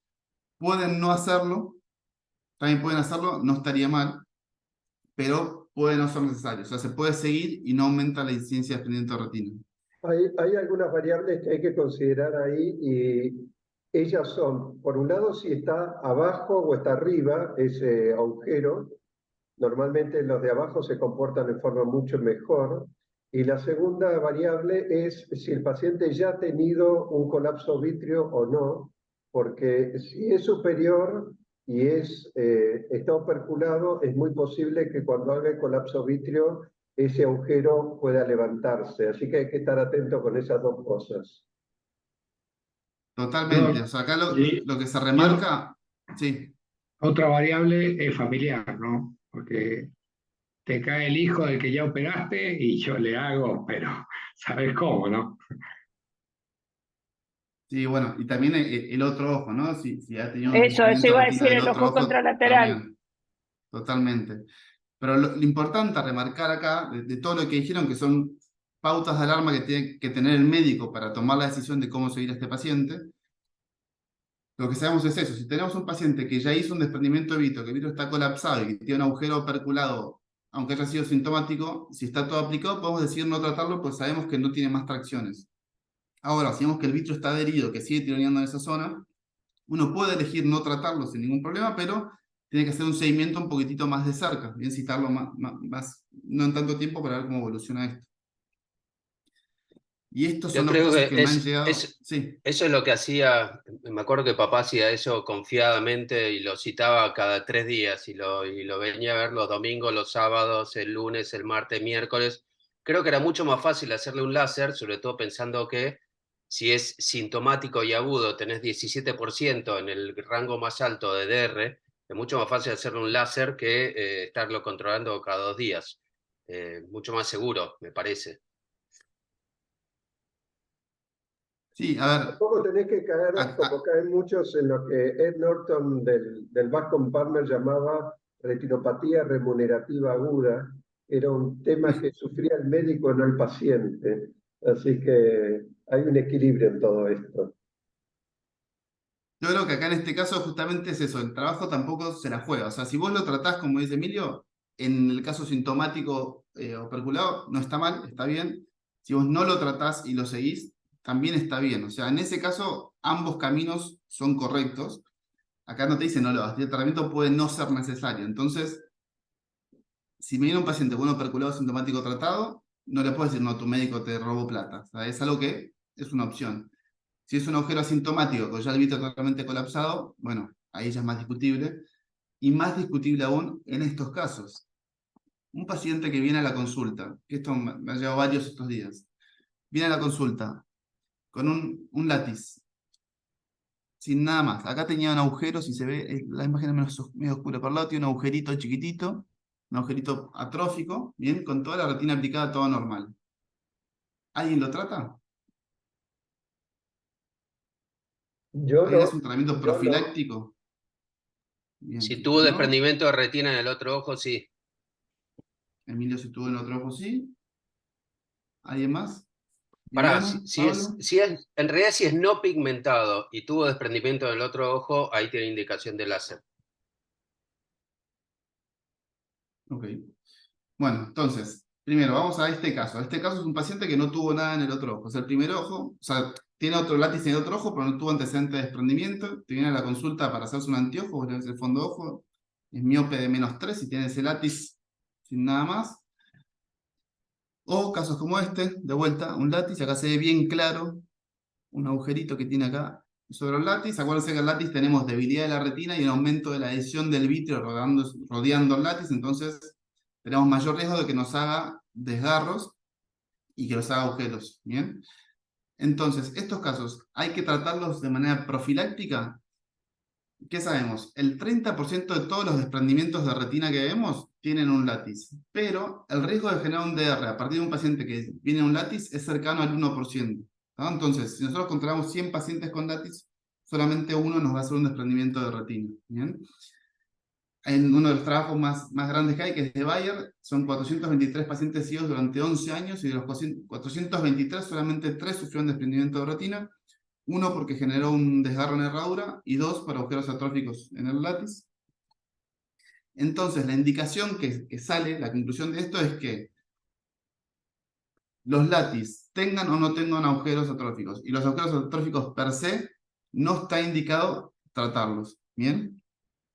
pueden no hacerlo, también pueden hacerlo, no estaría mal, pero puede no ser necesario. O sea, se puede seguir y no aumenta la incidencia de desprendimiento de retina. Hay algunas variables que hay que considerar ahí y ellas son, por un lado, si está abajo o está arriba ese agujero. Normalmente los de abajo se comportan de forma mucho mejor. Y la segunda variable es si el paciente ya ha tenido un colapso vítreo o no, porque si es superior y está operculado, es muy posible que cuando haga el colapso vítreo ese agujero pueda levantarse. Así que hay que estar atento con esas dos cosas. Totalmente. No, O sea, acá y lo que se yo, remarca, sí. otra variable es familiar, ¿no? Porque te cae el hijo del que ya operaste y yo le hago, pero ¿sabes cómo, no? Sí, bueno, y también el otro ojo, ¿no? Si ha tenido un Eso desprendimiento iba de a retina decir, del el otro ojo ojo, contralateral. también, totalmente. Pero lo importante a remarcar acá, de todo lo que dijeron, que son pautas de alarma que tiene que tener el médico para tomar la decisión de cómo seguir a este paciente, lo que sabemos es eso. Si tenemos un paciente que ya hizo un desprendimiento de vitro, que el vitro está colapsado y que tiene un agujero operculado, aunque haya sido sintomático, si está todo aplicado, podemos decidir no tratarlo, pues sabemos que no tiene más tracciones. Ahora, si vemos que el vitro está adherido, que sigue tironeando en esa zona, uno puede elegir no tratarlo sin ningún problema, pero tiene que hacer un seguimiento un poquitito más de cerca, bien citarlo no en tanto tiempo para ver cómo evoluciona esto. Y estos Yo son los creo casos que que me han llegado. Sí, eso es lo que hacía, me acuerdo que papá hacía eso confiadamente y lo citaba cada 3 días y lo venía a ver los domingos, los sábados, el lunes, el martes, miércoles. Creo que era mucho más fácil hacerle un láser, sobre todo pensando que si es sintomático y agudo, tenés 17% en el rango más alto de DR, es mucho más fácil hacerle un láser que estarlo controlando cada 2 días. Mucho más seguro, me parece. sí, a ver. Tampoco tenés que caer, como caen muchos, en lo que Ed Norton del Bascom Palmer llamaba retinopatía remunerativa aguda. Era un tema que sufría el médico, no el paciente. Así que hay un equilibrio en todo esto. Yo creo que acá en este caso justamente es eso, el trabajo tampoco se la juega. O sea, si vos lo tratás, como dice Emilio, en el caso sintomático operculado, no está mal, está bien. Si vos no lo tratás y lo seguís, también está bien. O sea, en ese caso, ambos caminos son correctos. Acá no te dice no lo hagas, el tratamiento puede no ser necesario. Entonces, si me viene un paciente con un operculado sintomático tratado, no le puedo decir, no, tu médico te robó plata. O sea, es algo que es una opción. Si es un agujero asintomático, con ya el vitro totalmente colapsado, bueno, ahí ya es más discutible. Y más discutible aún en estos casos. Un paciente que viene a la consulta, que esto me ha llevado varios estos días, viene a la consulta con un látiz, sin nada más. Acá tenía un agujero, si se ve, la imagen es medio oscura, por el lado tiene un agujerito chiquitito, un agujerito atrófico, bien, con toda la retina aplicada, todo normal. ¿Alguien lo trata? Yo ¿Alguien hace no, un tratamiento yo no. profiláctico? Bien, Si si tuvo no, desprendimiento de retina en el otro ojo, sí. Emilio, si tuvo en el otro ojo, sí. ¿Alguien más? Pará, Viviana, Pablo. en realidad si es no pigmentado y tuvo desprendimiento en el otro ojo, ahí tiene indicación de láser. Ok. Bueno, entonces, primero vamos a este caso. Este caso es un paciente que no tuvo nada en el otro ojo. Es el primer ojo, o sea, tiene otro látiz en el otro ojo, pero no tuvo antecedente de desprendimiento. Te viene a la consulta para hacerse un anteojo, le ves el fondo de ojo, es miope de -3 y tiene ese látiz sin nada más. O casos como este, de vuelta, un látiz, acá se ve bien claro un agujerito que tiene acá sobre el látiz. Acuérdense que el látiz tenemos debilidad de la retina y un aumento de la adhesión del vitrio rodeando el látiz, entonces tenemos mayor riesgo de que nos haga desgarros y que nos haga agujeros, ¿bien? Entonces, estos casos, ¿hay que tratarlos de manera profiláctica? ¿Qué sabemos? El 30% de todos los desprendimientos de retina que vemos tienen un látiz, pero el riesgo de generar un DR a partir de un paciente que viene un látiz es cercano al 1%. ¿No? Entonces, si nosotros controlamos 100 pacientes con látiz, solamente uno nos va a hacer un desprendimiento de retina. ¿Bien? En uno de los trabajos más grandes que hay, que es de Bayer, son 423 pacientes ciegos durante 11 años y de los 423 solamente 3 sufrieron desprendimiento de retina, uno porque generó un desgarro en herradura y 2 por agujeros atróficos en el látiz. Entonces, la indicación que sale, la conclusión de esto es que los látiz tengan o no tengan agujeros atróficos, y los agujeros atróficos per se no está indicado tratarlos. ¿Bien?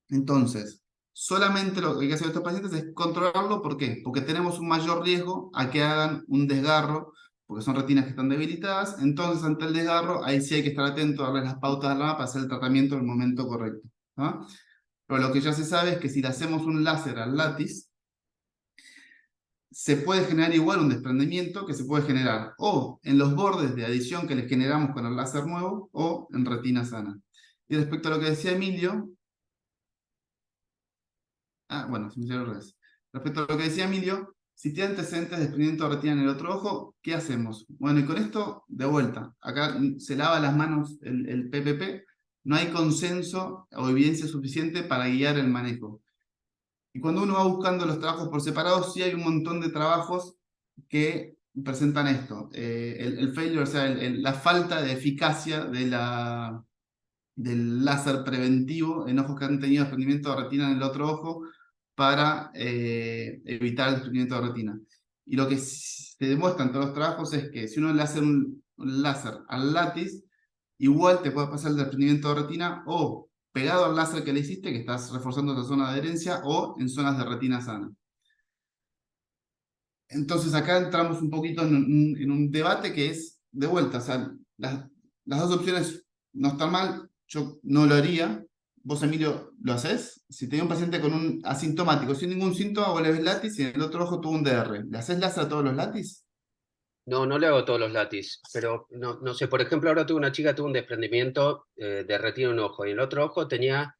Entonces, solamente lo que hay que hacer a estos pacientes es controlarlo. ¿Por qué? Porque tenemos un mayor riesgo a que hagan un desgarro, porque son retinas que están debilitadas. Entonces, ante el desgarro, ahí sí hay que estar atento, darles las pautas de la mapa para hacer el tratamiento en el momento correcto. ¿No? Pero lo que ya se sabe es que si le hacemos un láser al látiz, se puede generar igual un desprendimiento que se puede generar o en los bordes de adición que le generamos con el láser nuevo o en retina sana. Y respecto a lo que decía Emilio, bueno, se me hicieron al revés. Respecto a lo que decía Emilio, si tiene antecedentes de desprendimiento de retina en el otro ojo, ¿qué hacemos? Bueno, y con esto, de vuelta, acá se lava las manos el PPP, no hay consenso o evidencia suficiente para guiar el manejo. Y cuando uno va buscando los trabajos por separado, sí hay un montón de trabajos que presentan esto. El failure, o sea, la falta de eficacia del láser preventivo en ojos que han tenido desprendimiento de retina en el otro ojo para evitar el desprendimiento de retina. Y lo que se demuestra en todos los trabajos es que si uno le hace un láser al látiz, igual te puede pasar el desprendimiento de retina o pegado al láser que le hiciste, que estás reforzando esa zona de adherencia, o en zonas de retina sana. Entonces acá entramos un poquito en un debate que es, de vuelta, o sea, las dos opciones no están mal, yo no lo haría. ¿Vos, Emilio, lo haces? Si tenés un paciente con un asintomático, sin ningún síntoma, vos le ves látiz y en el otro ojo tuvo un DR, ¿le haces láser a todos los látiz? No, no le hago todos los látiz, pero no sé, por ejemplo, ahora tuve una chica, tuvo un desprendimiento de retina en un ojo, y en el otro ojo tenía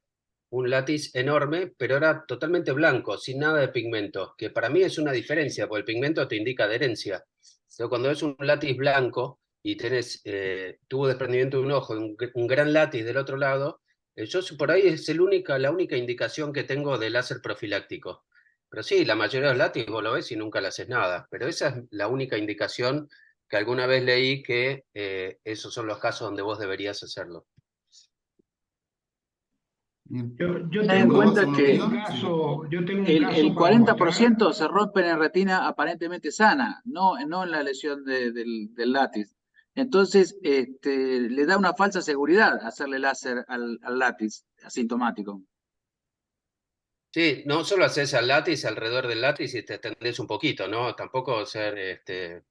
un látiz enorme, pero era totalmente blanco, sin nada de pigmento, que para mí es una diferencia, porque el pigmento te indica adherencia. Pero cuando es un látiz blanco y tuvo desprendimiento de un ojo, un gran látiz del otro lado, yo por ahí es la única indicación que tengo de láser profiláctico. Pero sí, la mayoría de los látiz vos lo ves y nunca le haces nada. Pero esa es la única indicación que alguna vez leí que esos son los casos donde vos deberías hacerlo. Yo Ten en tengo cuenta un que caso, yo tengo un el caso para mostrar. 40% se rompen en retina aparentemente sana, no en la lesión del látiz. Entonces, le da una falsa seguridad hacerle láser al látiz asintomático. Sí, no solo haces al látiz, alrededor del látiz y te extendés un poquito, ¿no? Tampoco ser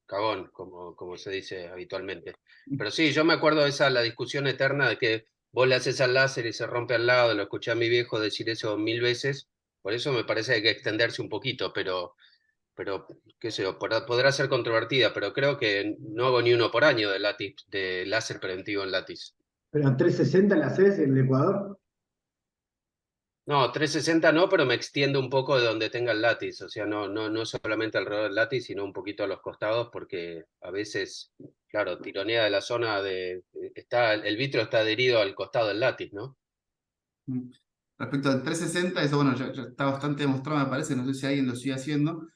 cagón, como se dice habitualmente. Pero sí, yo me acuerdo de la discusión eterna de que vos le haces al láser y se rompe al lado, lo escuché a mi viejo decir eso 1000 veces, por eso me parece que hay que extenderse un poquito, pero qué sé yo, podrá ser controvertida, pero creo que no hago ni uno por año de láser preventivo en látiz. ¿Pero 360 la haces en el Ecuador? No, 360 no, pero me extiendo un poco de donde tenga el látiz, o sea, no solamente alrededor del látiz, sino un poquito a los costados, porque a veces, claro, tironea de la zona el vitrio está adherido al costado del látiz, ¿no? Respecto al 360, eso bueno, ya está bastante demostrado, me parece, no sé si alguien lo sigue haciendo.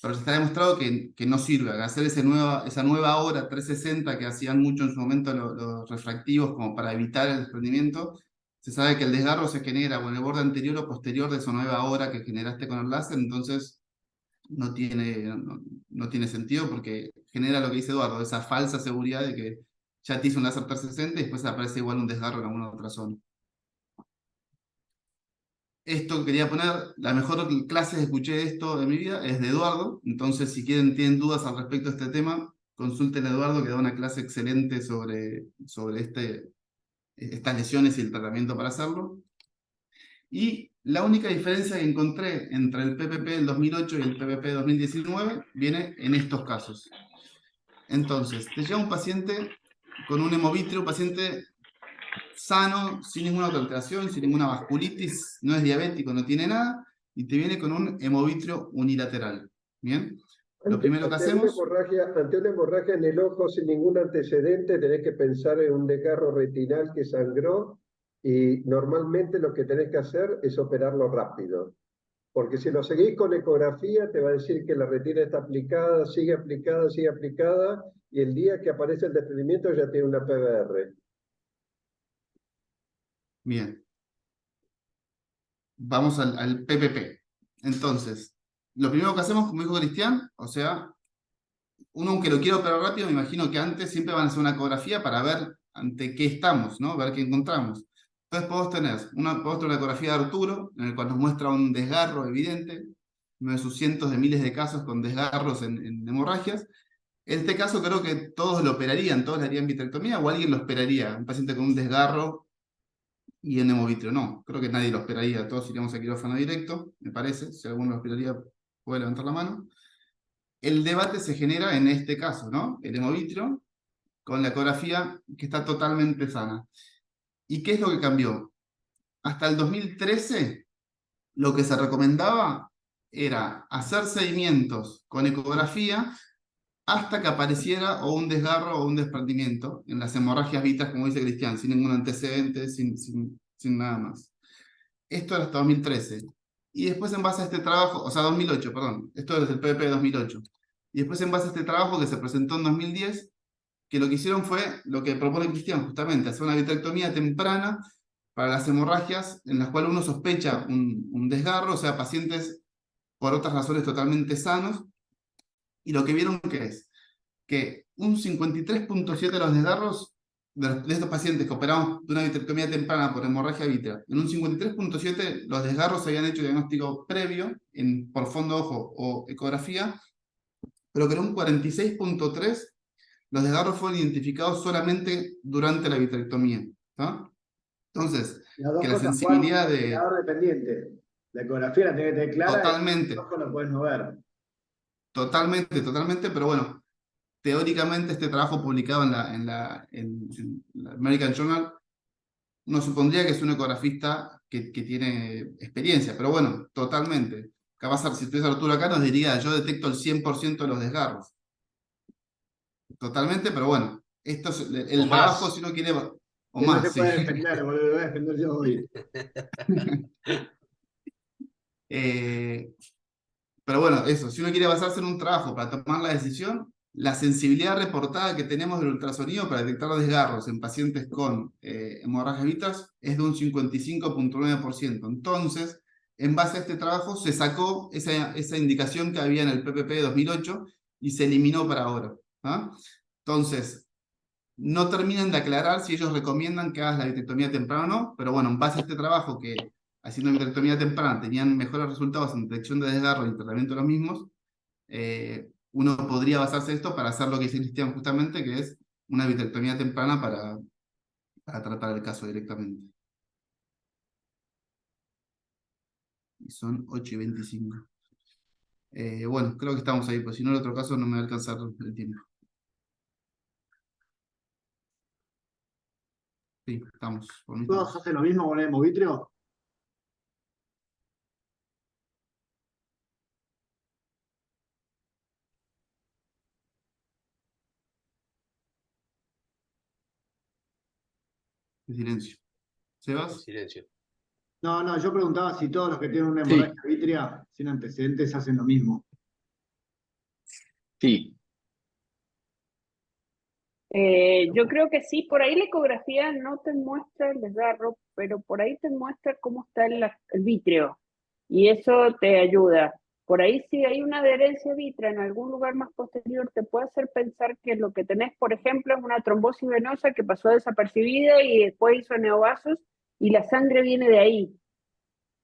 pero está demostrado que no sirve. Hacer esa nueva hora 360 que hacían mucho en su momento los refractivos como para evitar el desprendimiento, se sabe que el desgarro se genera o en el borde anterior o posterior de esa nueva hora que generaste con el láser, entonces no tiene sentido porque genera lo que dice Eduardo, esa falsa seguridad de que ya te hizo un láser 360 y después aparece igual un desgarro en alguna otra zona. Esto quería poner, la mejor clase que escuché de esto de mi vida es de Eduardo, entonces si tienen dudas al respecto de este tema, consulten a Eduardo que da una clase excelente sobre estas lesiones y el tratamiento para hacerlo. Y la única diferencia que encontré entre el PPP del 2008 y el PPP del 2019 viene en estos casos. Entonces, te llega un paciente con un hemovitrio, un paciente sano, sin ninguna otra alteración, sin ninguna vasculitis, no es diabético, no tiene nada, y te viene con un hemovitrio unilateral. ¿Bien? Lo primero que hacemos... Ante una hemorragia en el ojo sin ningún antecedente, tenés que pensar en un desgarro retinal que sangró, y normalmente lo que tenés que hacer es operarlo rápido. Porque si lo seguís con ecografía, te va a decir que la retina está aplicada, sigue aplicada, y el día que aparece el desprendimiento ya tiene una PVR. Bien. Vamos al PPP. Entonces, lo primero que hacemos, como dijo Cristian, o sea, uno aunque lo quiera operar rápido, me imagino que antes siempre van a hacer una ecografía para ver ante qué estamos, ¿no? Ver qué encontramos. Entonces podemos tener una ecografía de Arturo, en el cual nos muestra un desgarro evidente, uno de sus cientos de miles de casos con desgarros en hemorragias. En este caso creo que todos lo operarían, todos le harían vitrectomía, o alguien lo esperaría, un paciente con un desgarro y en hemovitrio. No, creo que nadie lo esperaría, todos iríamos a quirófano directo, me parece. Si alguno lo esperaría, puede levantar la mano. El debate se genera en este caso, ¿no? El hemovitrio con la ecografía que está totalmente sana. ¿Y qué es lo que cambió? Hasta el 2013, lo que se recomendaba era hacer seguimientos con ecografía hasta que apareciera o un desgarro o un desprendimiento en las hemorragias vitras, como dice Cristian, sin ningún antecedente, sin nada más. Esto era hasta 2013. Y después en base a este trabajo, o sea, 2008, perdón, esto es el PPP de 2008. Y después en base a este trabajo que se presentó en 2010, que lo que hicieron fue lo que propone Cristian, justamente, hacer una vitrectomía temprana para las hemorragias en las cuales uno sospecha un desgarro, o sea, pacientes por otras razones totalmente sanos. Y lo que vieron que es que un 53.7% de los desgarros de estos pacientes que operamos de una vitrectomía temprana por hemorragia vítrea, en un 53.7% los desgarros se habían hecho diagnóstico previo por fondo de ojo o ecografía, pero que en un 46.3% los desgarros fueron identificados solamente durante la vitrectomía. ¿No? Entonces, que la sensibilidad de... dependiente. La ecografía la tenés que tener clara. Totalmente. El ojo lo puedes no ver. Totalmente, pero bueno, teóricamente este trabajo publicado en la American Journal, uno supondría que es un ecografista que tiene experiencia, pero bueno, totalmente. Capaz, si estuviese Arturo acá, nos diría, yo detecto el 100% de los desgarros. Totalmente, pero bueno, esto es el trabajo, si uno quiere... O que más, no se puede defender, boludo, lo voy a defender yo hoy. Pero bueno, eso, si uno quiere basarse en un trabajo para tomar la decisión, la sensibilidad reportada que tenemos del ultrasonido para detectar desgarros en pacientes con hemorragias vitras es de un 55.9%. Entonces, en base a este trabajo, se sacó esa indicación que había en el PPP de 2008 y se eliminó para ahora. ¿Ah? Entonces, no terminan de aclarar si ellos recomiendan que hagas la vitrectomía temprana o no, pero bueno, en base a este trabajo que haciendo vitrectomía temprana tenían mejores resultados en detección de desgarro y tratamiento de los mismos, uno podría basarse en esto para hacer lo que dice Cristian justamente, que es una vitrectomía temprana para tratar el caso directamente. Y son 8:25. Bueno, creo que estamos ahí, pues si no en otro caso no me va a alcanzar el tiempo. Sí, estamos. ¿Todos hacen lo mismo con el hemovitrio? Silencio. ¿Sebas? Silencio. No, yo preguntaba si todos los que tienen una hemorragia vítrea sin antecedentes hacen lo mismo. Sí. Yo creo que sí, por ahí la ecografía no te muestra el desgarro, pero por ahí te muestra cómo está el vítreo y eso te ayuda. Por ahí si hay una adherencia vítrea en algún lugar más posterior te puede hacer pensar que lo que tenés, por ejemplo, es una trombosis venosa que pasó desapercibida y después hizo neovasos y la sangre viene de ahí.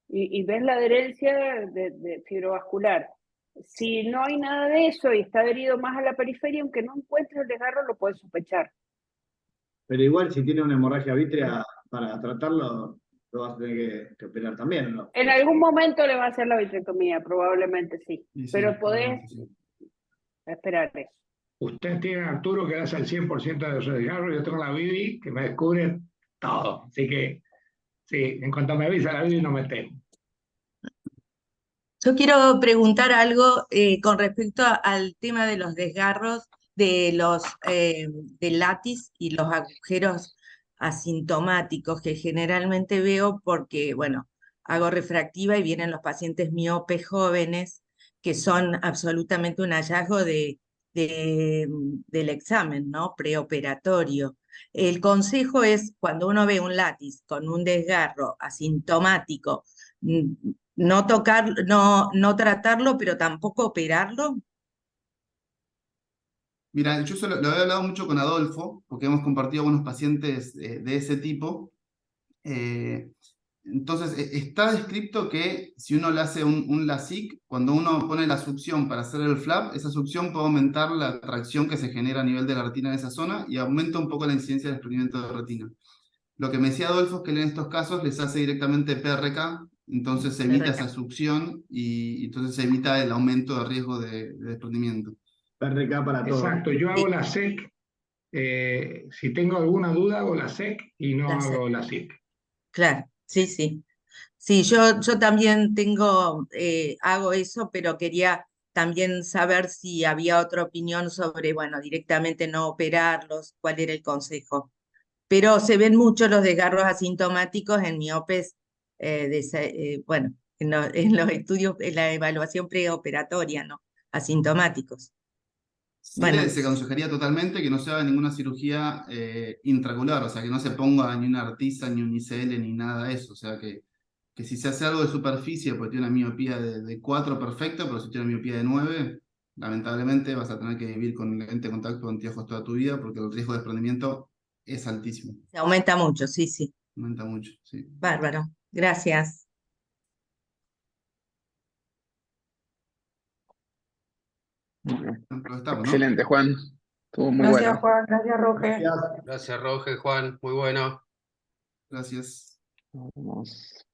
Y ves la adherencia de fibrovascular. Si no hay nada de eso y está adherido más a la periferia, aunque no encuentres el desgarro, lo puedes sospechar. Pero igual si tiene una hemorragia vítrea, para tratarlo, lo vas a tener que operar también, ¿no? En algún momento le va a hacer la vitrectomía, probablemente sí. Y sí, Pero podés probablemente sí. esperar eso. Usted tiene a Arturo que hace el 100% de su desgarro, yo tengo la Bibi que me descubre todo. Así que, sí, en cuanto me avisa la Bibi no me temo. Yo quiero preguntar algo con respecto al tema de los desgarros del látiz y los agujeros asintomáticos que generalmente veo porque, bueno, hago refractiva y vienen los pacientes miopes jóvenes que son absolutamente un hallazgo del examen, ¿no? Preoperatorio. El consejo es cuando uno ve un látiz con un desgarro asintomático, no tocar, no tratarlo, pero tampoco operarlo. Mira, yo lo he hablado mucho con Adolfo, porque hemos compartido algunos pacientes de ese tipo. Entonces, está descrito que si uno le hace un LASIK, cuando uno pone la succión para hacer el flap, esa succión puede aumentar la tracción que se genera a nivel de la retina en esa zona y aumenta un poco la incidencia de desprendimiento de retina. Lo que me decía Adolfo es que él en estos casos les hace directamente PRK, entonces se evita esa succión y entonces se evita el aumento de riesgo de desprendimiento. PRK para todo. Exacto, yo hago la SEC, si tengo alguna duda hago la SEC y no hago la SIC. Claro, sí, sí. Sí, yo también hago eso, pero quería también saber si había otra opinión sobre, bueno, directamente no operarlos, cuál era el consejo. Pero se ven mucho los desgarros asintomáticos en miopes, bueno, en los estudios, en la evaluación preoperatoria, ¿no? Asintomáticos. Sí, Bueno, se aconsejaría totalmente que no se haga ninguna cirugía intraocular, o sea, que no se ponga ni una artisa, ni un ICL, ni nada de eso. O sea, que si se hace algo de superficie, porque tiene una miopía de 4, perfecto, pero si tiene una miopía de 9, lamentablemente vas a tener que vivir con lente de contacto de anteojos toda tu vida, porque el riesgo de desprendimiento es altísimo. se aumenta mucho, sí, sí. Aumenta mucho, sí. Bárbaro, gracias. Excelente, Juan. Estuvo muy Gracias, bueno. Juan. Gracias, Roque. Gracias, Roge, Juan. Muy bueno. Gracias. Vamos.